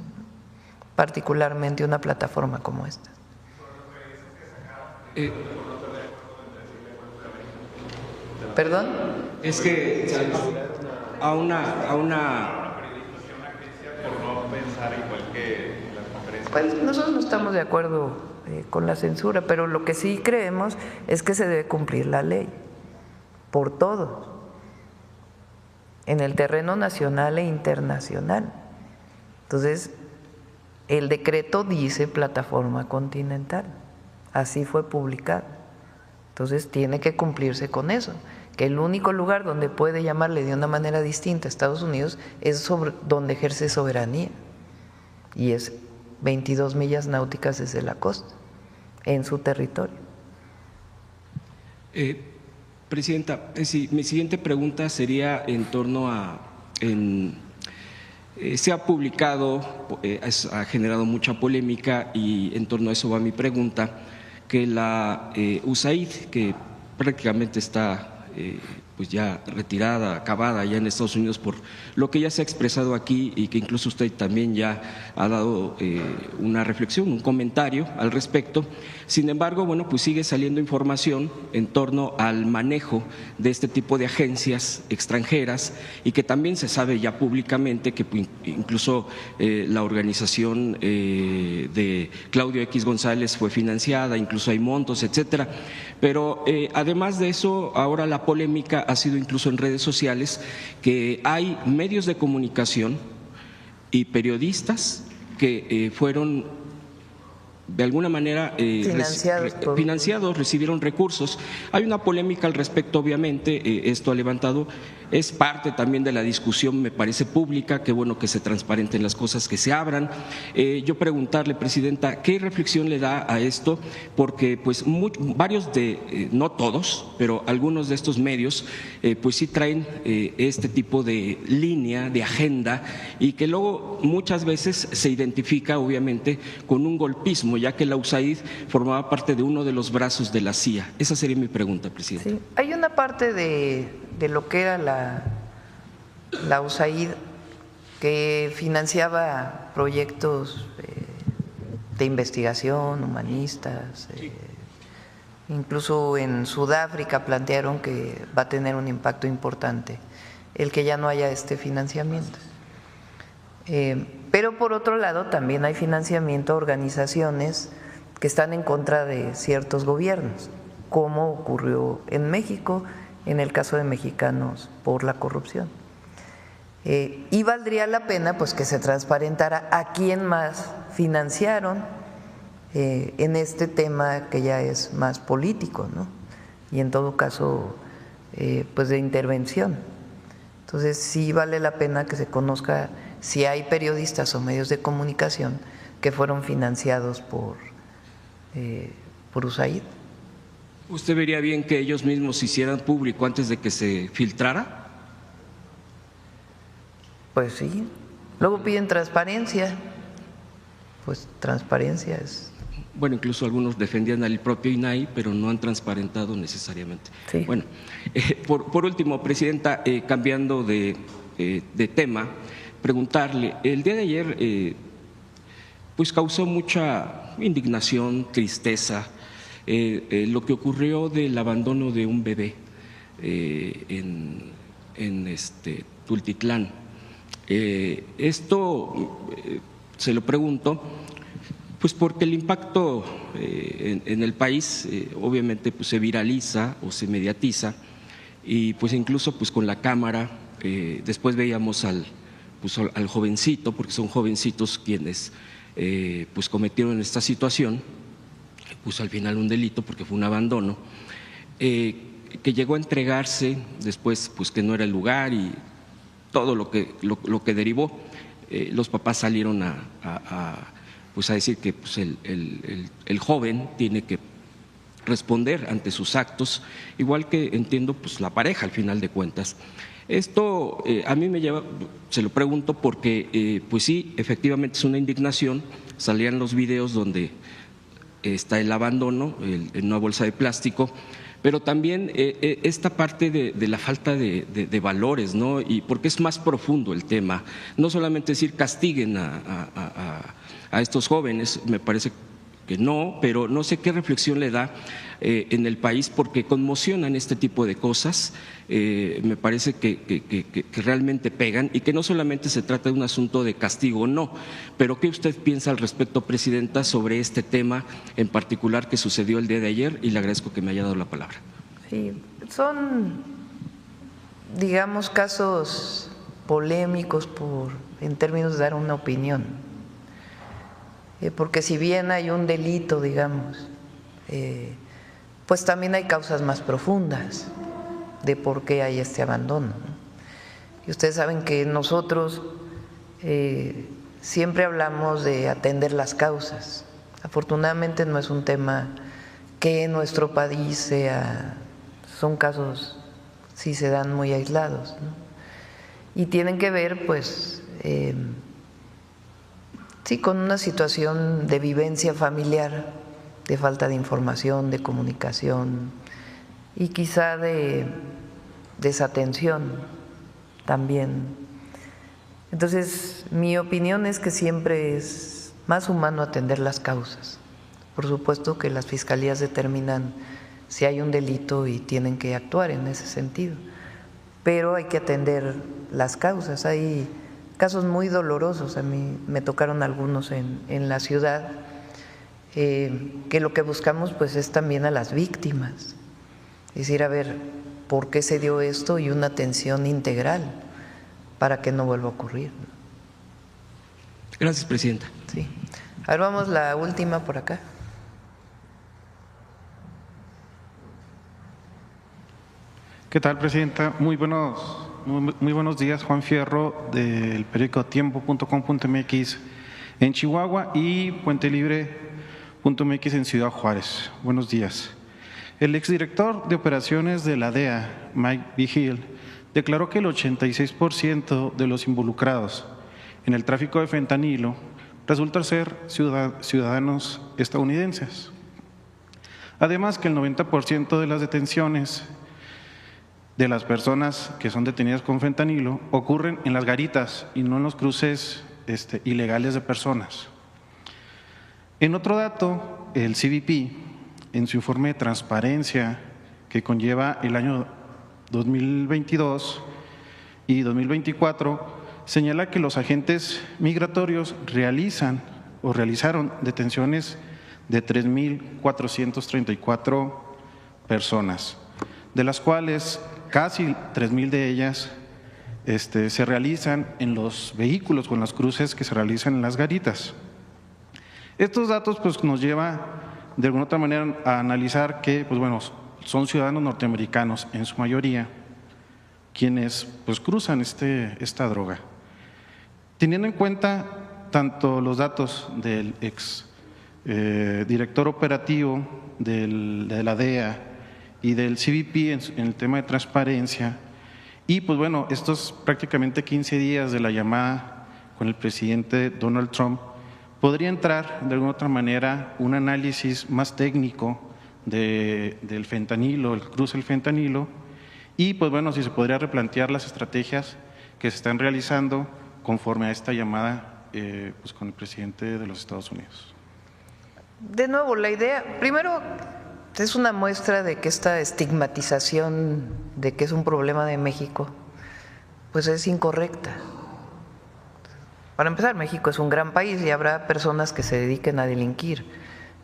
particularmente una plataforma como esta. ¿Perdón? Es que a una por no pensar igual que las conferencias. Pues nosotros no estamos de acuerdo con la censura, pero lo que sí creemos es que se debe cumplir la ley por todos, en el terreno nacional e internacional. Entonces, el decreto dice plataforma continental, así fue publicado. Entonces, tiene que cumplirse con eso, que el único lugar donde puede llamarle de una manera distinta a Estados Unidos es sobre donde ejerce soberanía, y es 22 millas náuticas desde la costa, en su territorio. Presidenta, mi siguiente pregunta sería en torno a… se ha publicado, ha generado mucha polémica y en torno a eso va mi pregunta, que la USAID, que prácticamente está pues ya retirada, acabada ya en Estados Unidos por lo que ya se ha expresado aquí y que incluso usted también ya ha dado una reflexión, un comentario al respecto. Sin embargo, bueno, pues sigue saliendo información en torno al manejo de este tipo de agencias extranjeras y que también se sabe ya públicamente que incluso la organización de Claudio X González fue financiada, incluso hay montos, etcétera. Pero además de eso, ahora la polémica ha sido incluso en redes sociales que hay medios de comunicación y periodistas que fueron de alguna manera financiados, recibieron recursos. Hay una polémica al respecto, obviamente, esto ha levantado, es parte también de la discusión, me parece pública, que bueno que se transparenten las cosas, que se abran. Yo preguntarle, Presidenta, ¿qué reflexión le da a esto? Porque pues varios no todos, pero algunos de estos medios pues sí traen este tipo de línea, de agenda, y que luego muchas veces se identifica obviamente con un golpismo, ya que la USAID formaba parte de uno de los brazos de la CIA. Esa sería mi pregunta, Presidenta. Sí, hay una parte de lo que era la USAID que financiaba proyectos de investigación, humanistas. Incluso en Sudáfrica plantearon que va a tener un impacto importante el que ya no haya este financiamiento. Pero por otro lado también hay financiamiento a organizaciones que están en contra de ciertos gobiernos, como ocurrió en México en el caso de Mexicanos por la corrupción. Y valdría la pena pues que se transparentara a quién más financiaron en este tema que ya es más político, ¿no? Y en todo caso pues de intervención. Entonces sí vale la pena que se conozca si hay periodistas o medios de comunicación que fueron financiados por USAID. ¿Usted vería bien que ellos mismos hicieran público antes de que se filtrara? Pues sí. Luego piden transparencia. Pues transparencia es… Bueno, incluso algunos defendían al propio INAI, pero no han transparentado necesariamente. Sí. Bueno, por último, Presidenta, cambiando de tema, preguntarle, el día de ayer pues causó mucha indignación, tristeza, lo que ocurrió del abandono de un bebé en Tultitlán. Esto se lo pregunto pues porque el impacto en el país obviamente pues se viraliza o se mediatiza, y pues incluso pues con la cámara después veíamos al jovencito, porque son jovencitos quienes pues cometieron esta situación, puso al final un delito porque fue un abandono, que llegó a entregarse después, pues que no era el lugar y todo lo que derivó. Los papás salieron a decir que pues el joven tiene que responder ante sus actos, igual que entiendo pues la pareja al final de cuentas. Esto a mí me lleva, se lo pregunto porque pues sí, efectivamente es una indignación. Salían los videos donde está el abandono en una bolsa de plástico, pero también esta parte de la falta de valores, ¿no? Y porque es más profundo el tema, no solamente decir castiguen a estos jóvenes, me parece que no, pero no sé qué reflexión le da en el país, porque conmocionan este tipo de cosas, me parece que realmente pegan, y que no solamente se trata de un asunto de castigo, no, pero ¿qué usted piensa al respecto, Presidenta, sobre este tema en particular que sucedió el día de ayer? Y le agradezco que me haya dado la palabra. Sí, son, digamos, casos polémicos en términos de dar una opinión, porque si bien hay un delito, digamos, pues también hay causas más profundas de por qué hay este abandono, ¿no? Y ustedes saben que nosotros siempre hablamos de atender las causas. Afortunadamente no es un tema que en nuestro país son casos, sí se dan muy aislados, ¿no? Y tienen que ver, pues, sí, con una situación de vivencia familiar, de falta de información, de comunicación y quizá de desatención también. Entonces, mi opinión es que siempre es más humano atender las causas. Por supuesto que las fiscalías determinan si hay un delito y tienen que actuar en ese sentido, pero hay que atender las causas. Hay casos muy dolorosos, a mí me tocaron algunos en la ciudad, que lo que buscamos pues es también a las víctimas, es decir, a ver, ¿por qué se dio esto? Y una atención integral para que no vuelva a ocurrir. Gracias, Presidenta. Sí. A ver, vamos la última por acá. ¿Qué tal, Presidenta? Muy buenos días. Juan Fierro, del periódico tiempo.com.mx en Chihuahua y puentelibre.mx en Ciudad Juárez. Buenos días. El exdirector de operaciones de la DEA, Mike Vigil, declaró que el 86% de los involucrados en el tráfico de fentanilo resultan ser ciudadanos estadounidenses. Además, que el 90% de las detenciones de las personas que son detenidas con fentanilo ocurren en las garitas y no en los cruces ilegales de personas. En otro dato, el CBP, en su informe de transparencia que conlleva el año 2022 y 2024, señala que los agentes migratorios realizaron detenciones de 3.434 personas, de las cuales casi 3.000 de ellas se realizan en los vehículos con las cruces que se realizan en las garitas. Estos datos pues nos lleva de alguna otra manera a analizar que son ciudadanos norteamericanos en su mayoría quienes pues cruzan esta droga. Teniendo en cuenta tanto los datos del ex director operativo de la DEA y del CBP en el tema de transparencia, y pues estos prácticamente 15 días de la llamada con el presidente Donald Trump, podría entrar de alguna otra manera un análisis más técnico del fentanilo, el cruce del fentanilo, y pues si se podría replantear las estrategias que se están realizando conforme a esta llamada con el presidente de los Estados Unidos. De nuevo, la idea, primero, es una muestra de que esta estigmatización de que es un problema de México, pues es incorrecta. Para empezar, México es un gran país y habrá personas que se dediquen a delinquir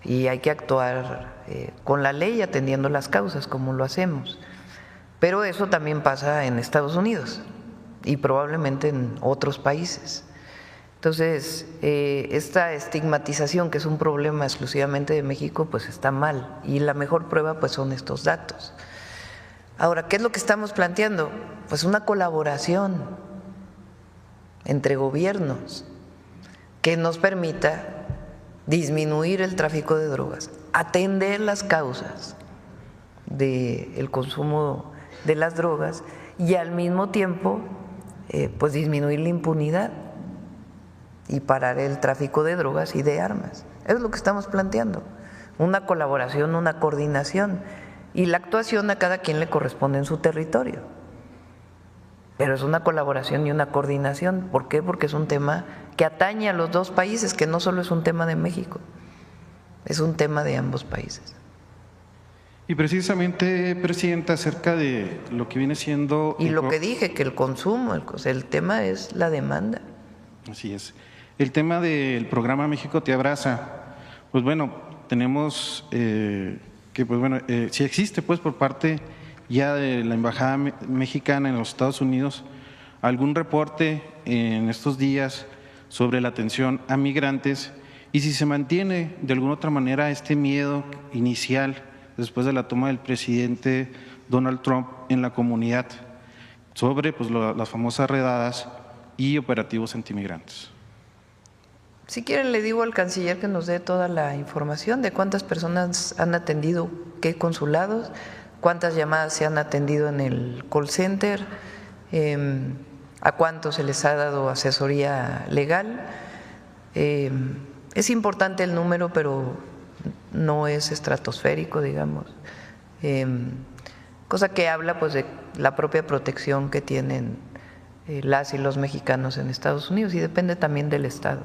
y hay que actuar con la ley atendiendo las causas como lo hacemos. Pero eso también pasa en Estados Unidos y probablemente en otros países. Entonces, esta estigmatización que es un problema exclusivamente de México, pues está mal y la mejor prueba pues son estos datos. Ahora, ¿qué es lo que estamos planteando? Pues una colaboración entre gobiernos que nos permita disminuir el tráfico de drogas, atender las causas del consumo de las drogas y al mismo tiempo pues disminuir la impunidad y parar el tráfico de drogas y de armas. Eso es lo que estamos planteando, una colaboración, una coordinación y la actuación a cada quien le corresponde en su territorio. Pero es una colaboración y una coordinación. ¿Por qué? Porque es un tema que atañe a los dos países, que no solo es un tema de México, es un tema de ambos países. Y precisamente, Presidenta, acerca de lo que viene siendo… Y lo que dije, que el consumo, el tema es la demanda. Así es. El tema del programa México Te Abraza, pues tenemos si existe pues por parte ya de la Embajada Mexicana en los Estados Unidos algún reporte en estos días sobre la atención a migrantes y si se mantiene de alguna otra manera este miedo inicial después de la toma del presidente Donald Trump en la comunidad sobre las famosas redadas y operativos antimigrantes. Si quieren le digo al canciller que nos dé toda la información de cuántas personas han atendido qué consulados, cuántas llamadas se han atendido en el call center, a cuántos se les ha dado asesoría legal. Es importante el número, pero no es estratosférico, digamos, cosa que habla pues de la propia protección que tienen las y los mexicanos en Estados Unidos y depende también del estado.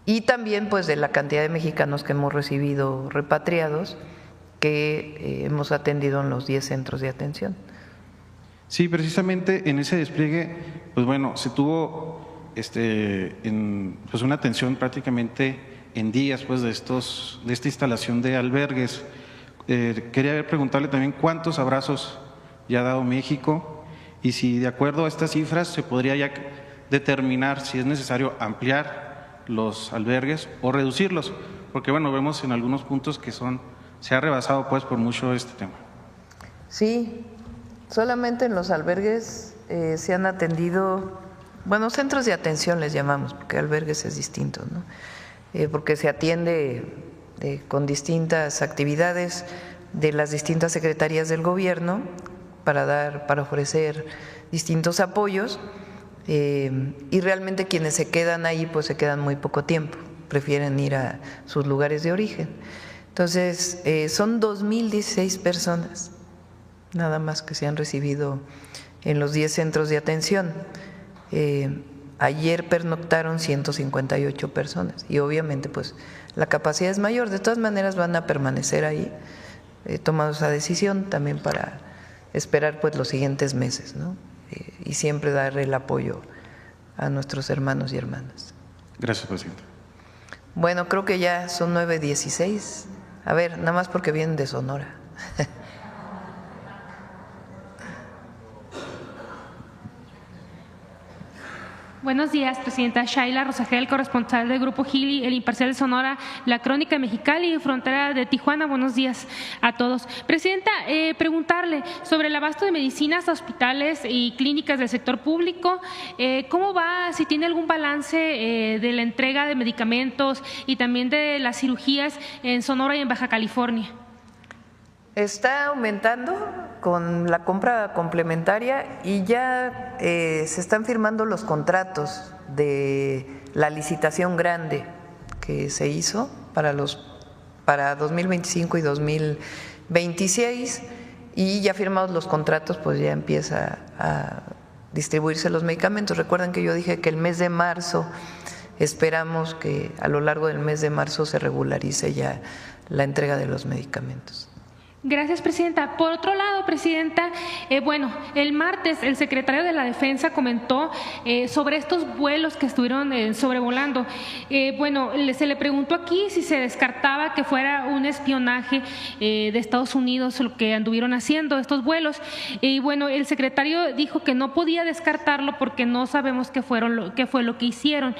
Y también pues de la cantidad de mexicanos que hemos recibido repatriados que hemos atendido en los 10 centros de atención. Sí, precisamente en ese despliegue, se tuvo una atención prácticamente en días de esta instalación de albergues. Quería preguntarle también cuántos abrazos ya ha dado México y si de acuerdo a estas cifras se podría ya determinar si es necesario ampliar los albergues o reducirlos, porque bueno, vemos en algunos puntos que se ha rebasado pues por mucho este tema. Sí, solamente en los albergues se han atendido, bueno, centros de atención les llamamos, porque albergues es distinto, ¿no? Porque se atiende con distintas actividades de las distintas secretarías del gobierno para ofrecer distintos apoyos, y realmente quienes se quedan ahí pues se quedan muy poco tiempo, prefieren ir a sus lugares de origen. Entonces son 2.016 personas nada más que se han recibido en los 10 centros de atención. Ayer pernoctaron 158 personas y obviamente pues la capacidad es mayor. De todas maneras van a permanecer ahí. He tomado esa decisión también para esperar pues los siguientes meses, ¿no? Y siempre dar el apoyo a nuestros hermanos y hermanas. Gracias, presidente. Bueno, creo que ya son 9:16. A ver, nada más porque vienen de Sonora. Buenos días, presidenta. Shaila Rosagel, corresponsal del Grupo Gili, El Imparcial de Sonora, La Crónica de Mexicali y Frontera de Tijuana. Buenos días a todos. Presidenta, preguntarle sobre el abasto de medicinas a hospitales y clínicas del sector público. ¿Cómo va? Si tiene algún balance de la entrega de medicamentos y también de las cirugías en Sonora y en Baja California. Está aumentando con la compra complementaria y ya se están firmando los contratos de la licitación grande que se hizo para 2025 y 2026, y ya firmados los contratos pues ya empieza a distribuirse los medicamentos. Recuerden que yo dije que el mes de marzo, esperamos que a lo largo del mes de marzo se regularice ya la entrega de los medicamentos. Gracias, presidenta. Por otro lado, presidenta, bueno, el martes el secretario de la Defensa comentó sobre estos vuelos que estuvieron sobrevolando. Bueno, se le preguntó aquí si se descartaba que fuera un espionaje de Estados Unidos lo que anduvieron haciendo estos vuelos. Y bueno, el secretario dijo que no podía descartarlo porque no sabemos qué fue lo que hicieron.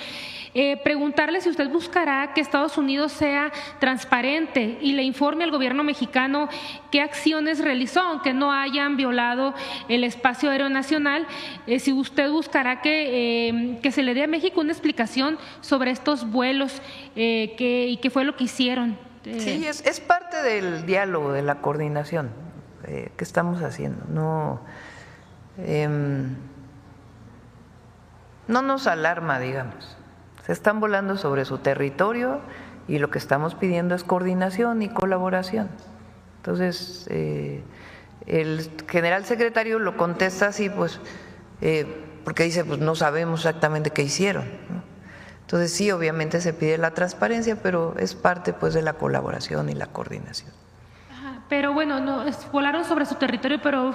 Preguntarle si usted buscará que Estados Unidos sea transparente y le informe al gobierno mexicano qué acciones realizó, aunque no hayan violado el espacio aéreo nacional, si usted buscará que se le dé a México una explicación sobre estos vuelos y qué fue lo que hicieron. Sí, es parte del diálogo, de la coordinación que estamos haciendo. No nos alarma, digamos. Se están volando sobre su territorio y lo que estamos pidiendo es coordinación y colaboración. Entonces, el general secretario lo contesta así, pues, porque dice, pues no sabemos exactamente qué hicieron, ¿no? Entonces, sí, obviamente se pide la transparencia, pero es parte pues de la colaboración y la coordinación. Pero bueno, no, volaron sobre su territorio, pero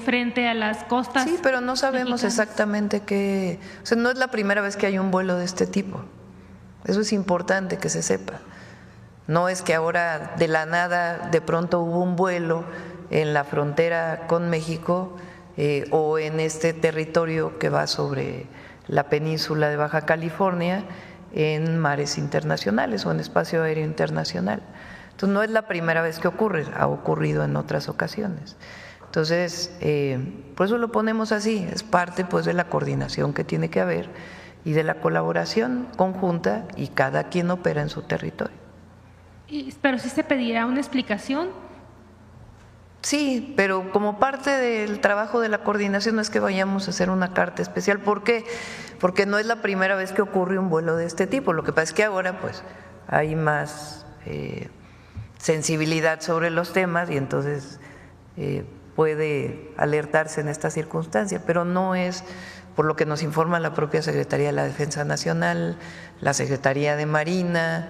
frente a las costas. Sí, pero no sabemos exactamente qué. O sea, no es la primera vez que hay un vuelo de este tipo. Eso es importante que se sepa. No es que ahora de la nada de pronto hubo un vuelo en la frontera con México o en este territorio que va sobre la península de Baja California en mares internacionales o en espacio aéreo internacional. Entonces, no es la primera vez que ocurre, ha ocurrido en otras ocasiones. Entonces, por eso lo ponemos así, es parte pues de la coordinación que tiene que haber y de la colaboración conjunta, y cada quien opera en su territorio. ¿Pero sí se pedirá una explicación? Sí, pero como parte del trabajo de la coordinación no es que vayamos a hacer una carta especial. ¿Por qué? Porque no es la primera vez que ocurre un vuelo de este tipo. Lo que pasa es que ahora pues hay más sensibilidad sobre los temas y entonces puede alertarse en esta circunstancia, pero no es, por lo que nos informa la propia Secretaría de la Defensa Nacional, la Secretaría de Marina,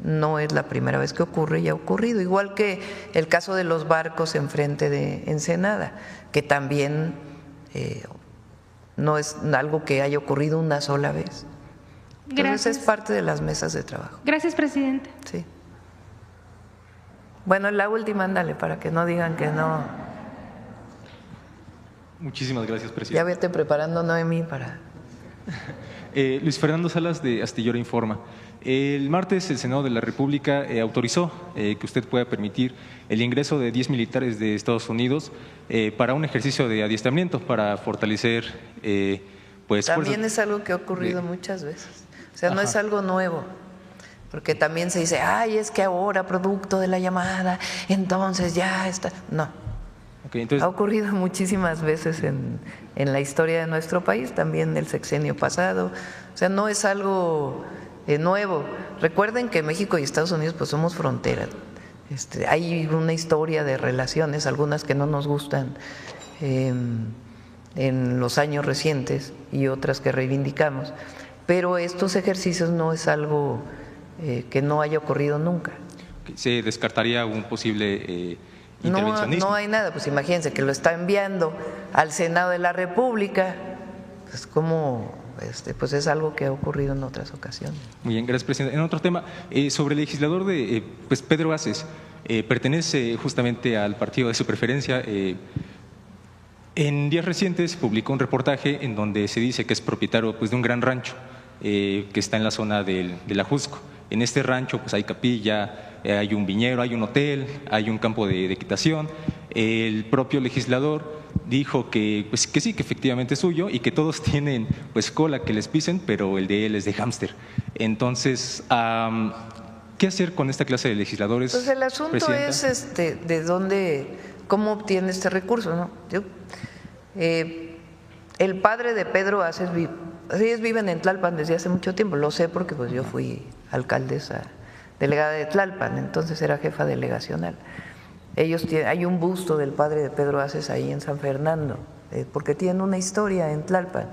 no es la primera vez que ocurre y ha ocurrido, igual que el caso de los barcos enfrente de Ensenada, que también no es algo que haya ocurrido una sola vez. Entonces, gracias. Es parte de las mesas de trabajo. Gracias, presidente. Sí. Bueno, la última, ándale, para que no digan que no. Muchísimas gracias, presidente. Ya vete preparando, Noemí, para… Luis Fernando Salas de Astillero Informa. El martes el Senado de la República autorizó que usted pueda permitir el ingreso de 10 militares de Estados Unidos para un ejercicio de adiestramiento para fortalecer pues también es algo que ha ocurrido muchas veces, o sea, no es algo nuevo, porque también se dice, ay, es que ahora producto de la llamada, entonces ya está, no. Okay, entonces, ha ocurrido muchísimas veces en la historia de nuestro país, también el sexenio pasado, o sea, no es algo nuevo. Recuerden que México y Estados Unidos pues somos fronteras, hay una historia de relaciones, algunas que no nos gustan en los años recientes y otras que reivindicamos, pero estos ejercicios no es algo que no haya ocurrido nunca. ¿Se descartaría un posible intervencionismo? No hay nada, pues imagínense que lo está enviando al Senado de la República, pues como pues es algo que ha ocurrido en otras ocasiones. Muy bien, gracias, presidente. En otro tema, sobre el legislador de pues Pedro Aces, pertenece justamente al partido de su preferencia. En días recientes publicó un reportaje en donde se dice que es propietario pues de un gran rancho que está en la zona de la Jusco. En este rancho pues hay capilla, hay un viñedo, hay un hotel, hay un campo de equitación. El propio legislador dijo que pues que sí, que efectivamente es suyo y que todos tienen pues cola que les pisen, pero el de él es de hámster. Entonces, ¿qué hacer con esta clase de legisladores? Pues el asunto es de dónde, cómo obtiene este recurso, ¿no? El padre de Pedro Aces ellos viven en Tlalpan desde hace mucho tiempo, lo sé porque pues yo fui alcaldesa delegada de Tlalpan, entonces era jefa delegacional. Hay un busto del padre de Pedro Aces ahí en San Fernando, porque tienen una historia en Tlalpan.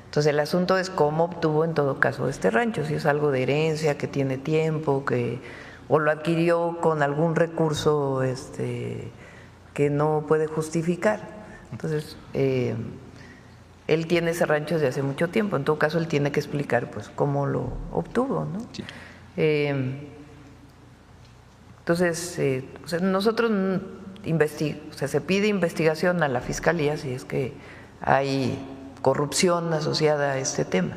Entonces el asunto es cómo obtuvo en todo caso este rancho, si es algo de herencia, que tiene tiempo, o lo adquirió con algún recurso que no puede justificar. Entonces él tiene ese rancho desde hace mucho tiempo, en todo caso él tiene que explicar pues cómo lo obtuvo, ¿no? Sí. Entonces, nosotros se pide investigación a la Fiscalía si es que hay corrupción asociada a este tema.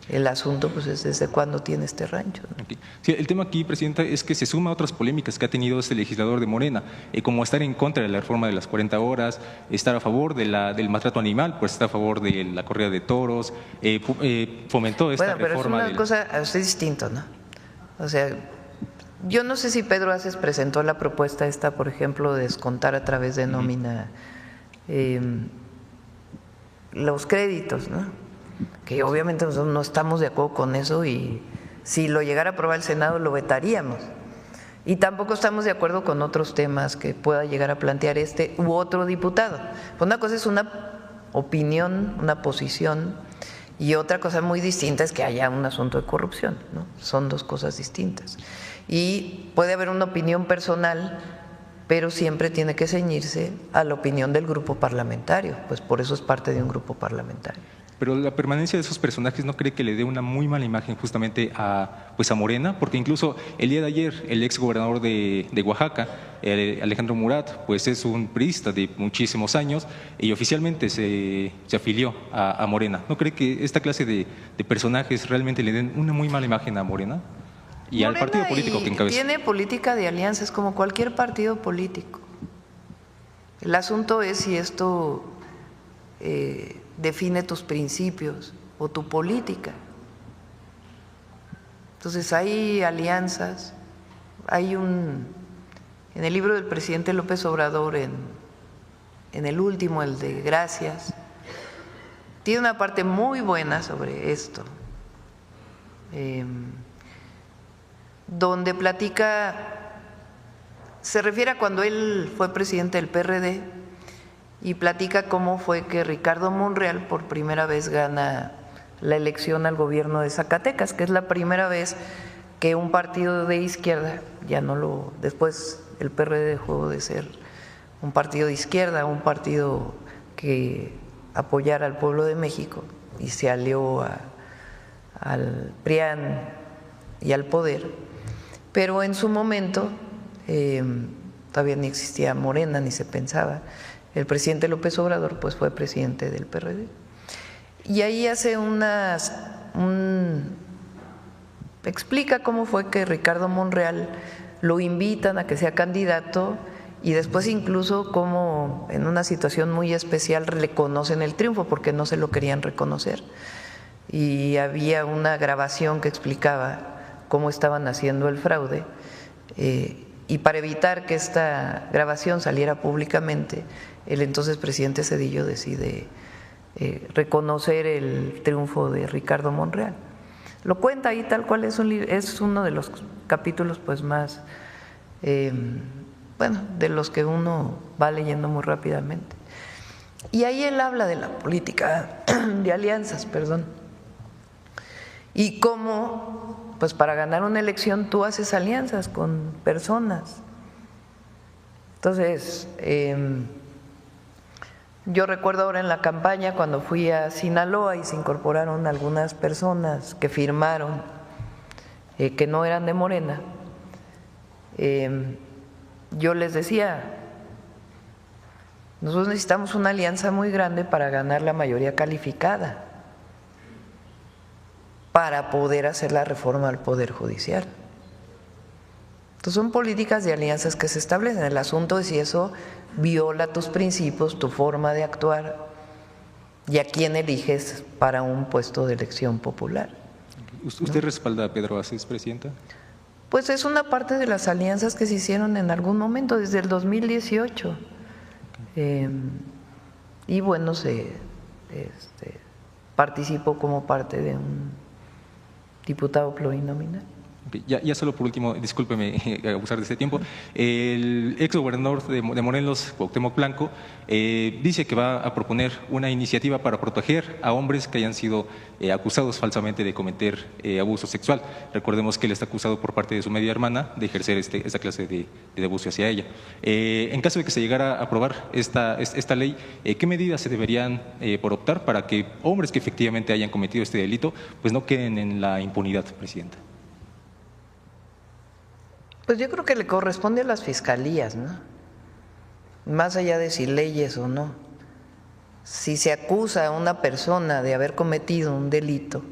El asunto pues es desde cuándo tiene este rancho, ¿no? Okay. Sí, el tema aquí, presidenta, es que se suma a otras polémicas que ha tenido este legislador de Morena, como estar en contra de la reforma de las 40 horas, estar a favor del maltrato animal, pues está a favor de la corrida de toros, fomentó esta reforma. Pero es una cosa distinta, ¿no? O sea, yo no sé si Pedro Aces presentó la propuesta esta, por ejemplo, de descontar a través de nómina los créditos, ¿no? Que obviamente nosotros no estamos de acuerdo con eso y si lo llegara a aprobar el Senado lo vetaríamos. Y tampoco estamos de acuerdo con otros temas que pueda llegar a plantear este u otro diputado. Una cosa es una opinión, una posición, y otra cosa muy distinta es que haya un asunto de corrupción, ¿no? Son dos cosas distintas. Y puede haber una opinión personal, pero siempre tiene que ceñirse a la opinión del grupo parlamentario, pues por eso es parte de un grupo parlamentario. Pero la permanencia de esos personajes ¿no cree que le dé una muy mala imagen justamente a Morena? Porque incluso el día de ayer el ex gobernador de Oaxaca, Alejandro Murat, pues es un priista de muchísimos años y oficialmente se afilió a Morena. ¿No cree que esta clase de personajes realmente le den una muy mala imagen a Morena y al partido político que encabeza? Tiene política de alianzas como cualquier partido político. El asunto es si esto define tus principios o tu política. Entonces hay alianzas, en el libro del presidente López Obrador, en el último, el de Gracias, tiene una parte muy buena sobre esto, donde platica, se refiere a cuando él fue presidente del PRD y platica cómo fue que Ricardo Monreal por primera vez gana la elección al gobierno de Zacatecas, que es la primera vez que un partido de izquierda, después el PRD dejó de ser un partido de izquierda, un partido que apoyara al pueblo de México y se alió al PRIAN y al poder, pero en su momento todavía ni existía Morena ni se pensaba. El presidente López Obrador pues fue presidente del PRD y ahí hace explica cómo fue que Ricardo Monreal lo invitan a que sea candidato y después incluso cómo en una situación muy especial le conocen el triunfo porque no se lo querían reconocer. Y había una grabación que explicaba cómo estaban haciendo el fraude y para evitar que esta grabación saliera públicamente, el entonces presidente Zedillo decide reconocer el triunfo de Ricardo Monreal. Lo cuenta ahí tal cual, es uno de los capítulos pues más, de los que uno va leyendo muy rápidamente. Y ahí él habla de la política de alianzas, y cómo, pues para ganar una elección tú haces alianzas con personas. Entonces, yo recuerdo ahora en la campaña cuando fui a Sinaloa y se incorporaron algunas personas que firmaron que no eran de Morena, yo les decía, nosotros necesitamos una alianza muy grande para ganar la mayoría calificada, para poder hacer la reforma al Poder Judicial. Entonces son políticas de alianzas que se establecen. El asunto es si eso viola tus principios, tu forma de actuar y a quién eliges para un puesto de elección popular. ¿Usted respalda a Pedro Aces, presidenta? Pues es una parte de las alianzas que se hicieron en algún momento, desde el 2018. Y bueno, participó como parte de un diputado plurinominal. Ya solo por último, discúlpeme abusar de este tiempo, el ex gobernador de Morelos, Cuauhtémoc Blanco, dice que va a proponer una iniciativa para proteger a hombres que hayan sido acusados falsamente de cometer abuso sexual. Recordemos que él está acusado por parte de su media hermana de ejercer esta clase de abuso hacia ella. En caso de que se llegara a aprobar esta ley, ¿qué medidas se deberían por optar para que hombres que efectivamente hayan cometido este delito pues no queden en la impunidad, presidenta? Pues yo creo que le corresponde a las fiscalías, ¿no? Más allá de si leyes o no. Si se acusa a una persona de haber cometido un delito,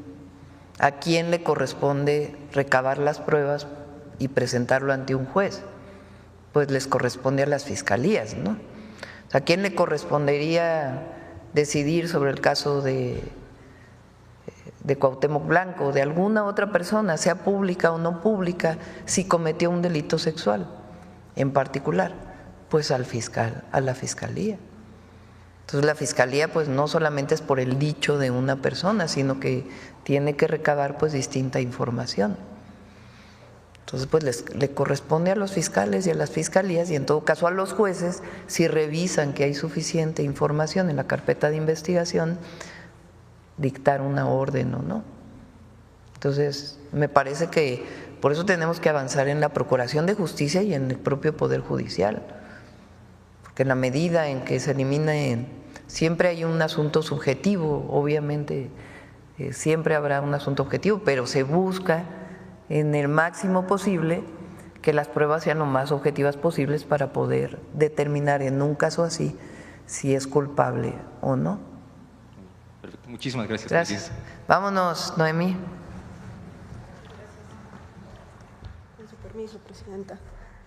¿a quién le corresponde recabar las pruebas y presentarlo ante un juez? Pues les corresponde a las fiscalías, ¿no? ¿A quién le correspondería decidir sobre el caso de Cuauhtémoc Blanco, de alguna otra persona, sea pública o no pública, si cometió un delito sexual en particular? Pues al fiscal, a la fiscalía. Entonces la fiscalía pues no solamente es por el dicho de una persona, sino que tiene que recabar pues distinta información. Entonces pues le corresponde a los fiscales y a las fiscalías y en todo caso a los jueces, si revisan que hay suficiente información en la carpeta de investigación, dictar una orden o no. Entonces, me parece que por eso tenemos que avanzar en la procuración de justicia y en el propio Poder Judicial, porque en la medida en que se elimine, siempre hay un asunto subjetivo, obviamente siempre habrá un asunto objetivo, pero se busca en el máximo posible que las pruebas sean lo más objetivas posibles para poder determinar en un caso así si es culpable o no. Perfecto, muchísimas gracias. Gracias. Vámonos, Noemí. Con su permiso, presidenta.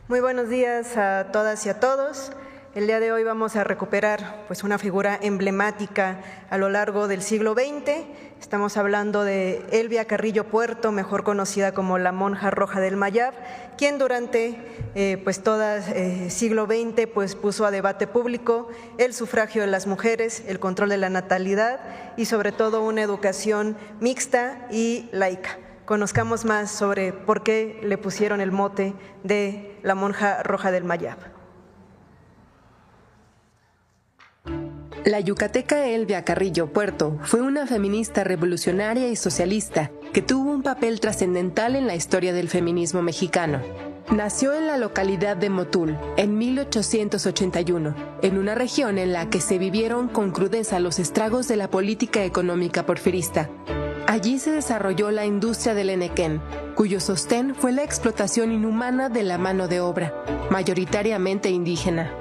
Muy buenos días a todas y a todos. El día de hoy vamos a recuperar pues una figura emblemática a lo largo del siglo XX. Estamos hablando de Elvia Carrillo Puerto, mejor conocida como la Monja Roja del Mayab, quien durante pues todo siglo XX pues puso a debate público el sufragio de las mujeres, el control de la natalidad y sobre todo una educación mixta y laica. Conozcamos más sobre por qué le pusieron el mote de la Monja Roja del Mayab. La yucateca Elvia Carrillo Puerto fue una feminista revolucionaria y socialista que tuvo un papel trascendental en la historia del feminismo mexicano. Nació en la localidad de Motul en 1881, en una región en la que se vivieron con crudeza los estragos de la política económica porfirista. Allí se desarrolló la industria del enequén, cuyo sostén fue la explotación inhumana de la mano de obra, mayoritariamente indígena.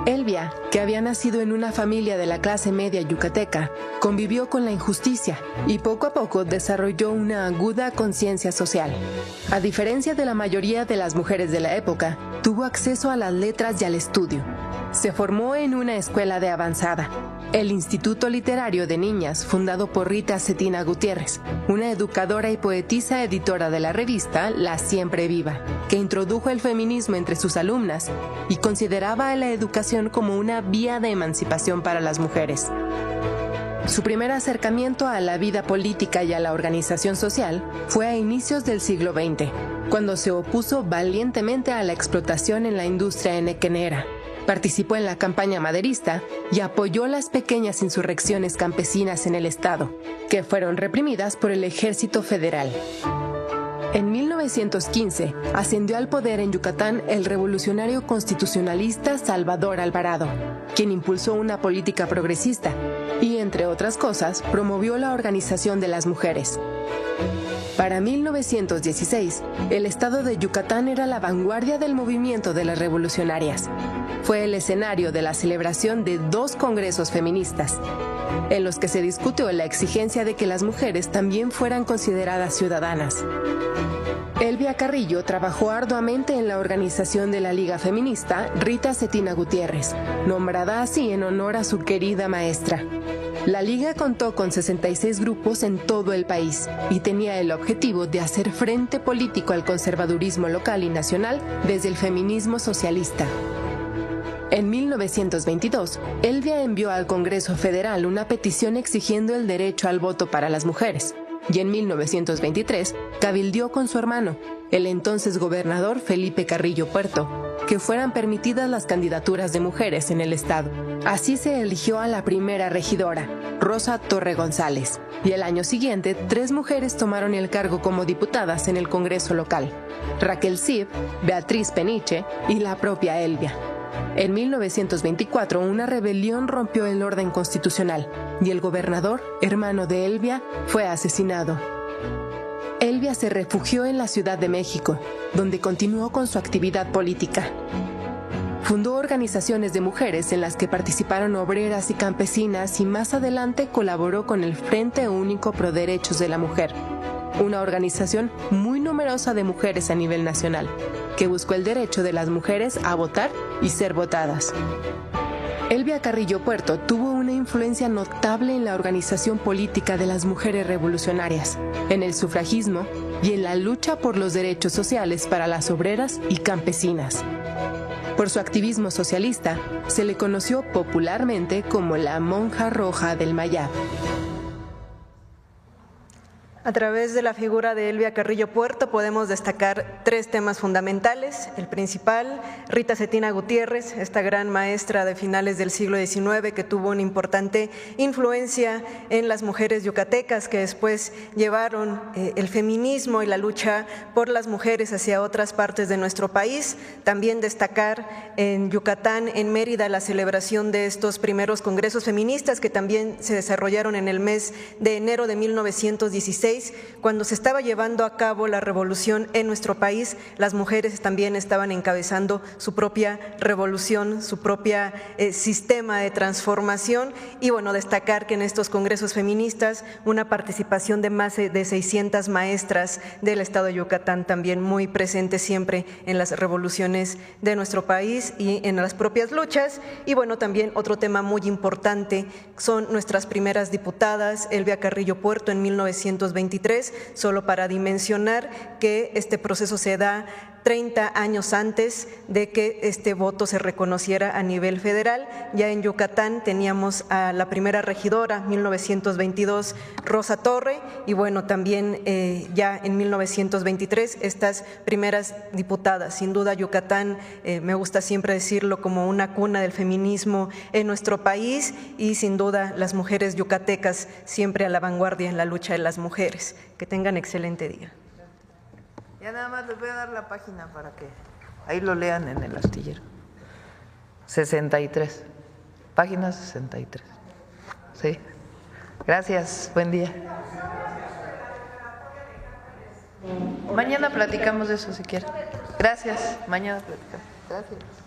Elvia, que había nacido en una familia de la clase media yucateca, convivió con la injusticia y poco a poco desarrolló una aguda conciencia social. A diferencia de la mayoría de las mujeres de la época, tuvo acceso a las letras y al estudio. Se formó en una escuela de avanzada, el Instituto Literario de Niñas, fundado por Rita Cetina Gutiérrez, una educadora y poetisa editora de la revista La Siempre Viva, que introdujo el feminismo entre sus alumnas y consideraba a la educación como una vía de emancipación para las mujeres. Su primer acercamiento a la vida política y a la organización social fue a inicios del siglo XX, cuando se opuso valientemente a la explotación en la industria henequenera. Participó en la campaña maderista y apoyó las pequeñas insurrecciones campesinas en el estado, que fueron reprimidas por el Ejército Federal. En 1915 ascendió al poder en Yucatán el revolucionario constitucionalista Salvador Alvarado, quien impulsó una política progresista y, entre otras cosas, promovió la organización de las mujeres. Para 1916, el estado de Yucatán era la vanguardia del movimiento de las revolucionarias. Fue el escenario de la celebración de 2 congresos feministas, en los que se discutió la exigencia de que las mujeres también fueran consideradas ciudadanas. Elvia Carrillo trabajó arduamente en la organización de la Liga Feminista Rita Cetina Gutiérrez, nombrada así en honor a su querida maestra. La Liga contó con 66 grupos en todo el país y tenía el objetivo de hacer frente político al conservadurismo local y nacional desde el feminismo socialista. En 1922, Elvia envió al Congreso Federal una petición exigiendo el derecho al voto para las mujeres, y en 1923 cabildeó con su hermano, el entonces gobernador Felipe Carrillo Puerto, que fueran permitidas las candidaturas de mujeres en el estado. Así se eligió a la primera regidora, Rosa Torre González, y el año siguiente 3 mujeres tomaron el cargo como diputadas en el Congreso local: Raquel Cib, Beatriz Peniche y la propia Elvia. En 1924, una rebelión rompió el orden constitucional y el gobernador, hermano de Elvia, fue asesinado. Elvia se refugió en la Ciudad de México, donde continuó con su actividad política. Fundó organizaciones de mujeres en las que participaron obreras y campesinas y más adelante colaboró con el Frente Único Pro Derechos de la Mujer, una organización muy numerosa de mujeres a nivel nacional, que buscó el derecho de las mujeres a votar y ser votadas. Elvia Carrillo Puerto tuvo una influencia notable en la organización política de las mujeres revolucionarias, en el sufragismo y en la lucha por los derechos sociales para las obreras y campesinas. Por su activismo socialista, se le conoció popularmente como la Monja Roja del Mayab. A través de la figura de Elvia Carrillo Puerto podemos destacar 3 temas fundamentales. El principal, Rita Cetina Gutiérrez, esta gran maestra de finales del siglo XIX que tuvo una importante influencia en las mujeres yucatecas que después llevaron el feminismo y la lucha por las mujeres hacia otras partes de nuestro país. También destacar en Yucatán, en Mérida, la celebración de estos primeros congresos feministas que también se desarrollaron en el mes de enero de 1916. Cuando se estaba llevando a cabo la revolución en nuestro país, las mujeres también estaban encabezando su propia revolución, su propia sistema de transformación. Y bueno, destacar que en estos congresos feministas una participación de más de 600 maestras del estado de Yucatán, también muy presentes siempre en las revoluciones de nuestro país y en las propias luchas. Y bueno, también otro tema muy importante son nuestras primeras diputadas, Elvia Carrillo Puerto en 1923, solo para dimensionar que este proceso se da 30 años antes de que este voto se reconociera a nivel federal. Ya en Yucatán teníamos a la primera regidora, 1922, Rosa Torre, y bueno, también ya en 1923 estas primeras diputadas. Sin duda Yucatán, me gusta siempre decirlo, como una cuna del feminismo en nuestro país, y sin duda las mujeres yucatecas siempre a la vanguardia en la lucha de las mujeres. Que tengan excelente día. Ya nada más les voy a dar la página para que ahí lo lean en el astillero. 63, página 63. Sí. Gracias, buen día. Mañana platicamos de eso si quieren. Gracias, mañana platicamos. Gracias.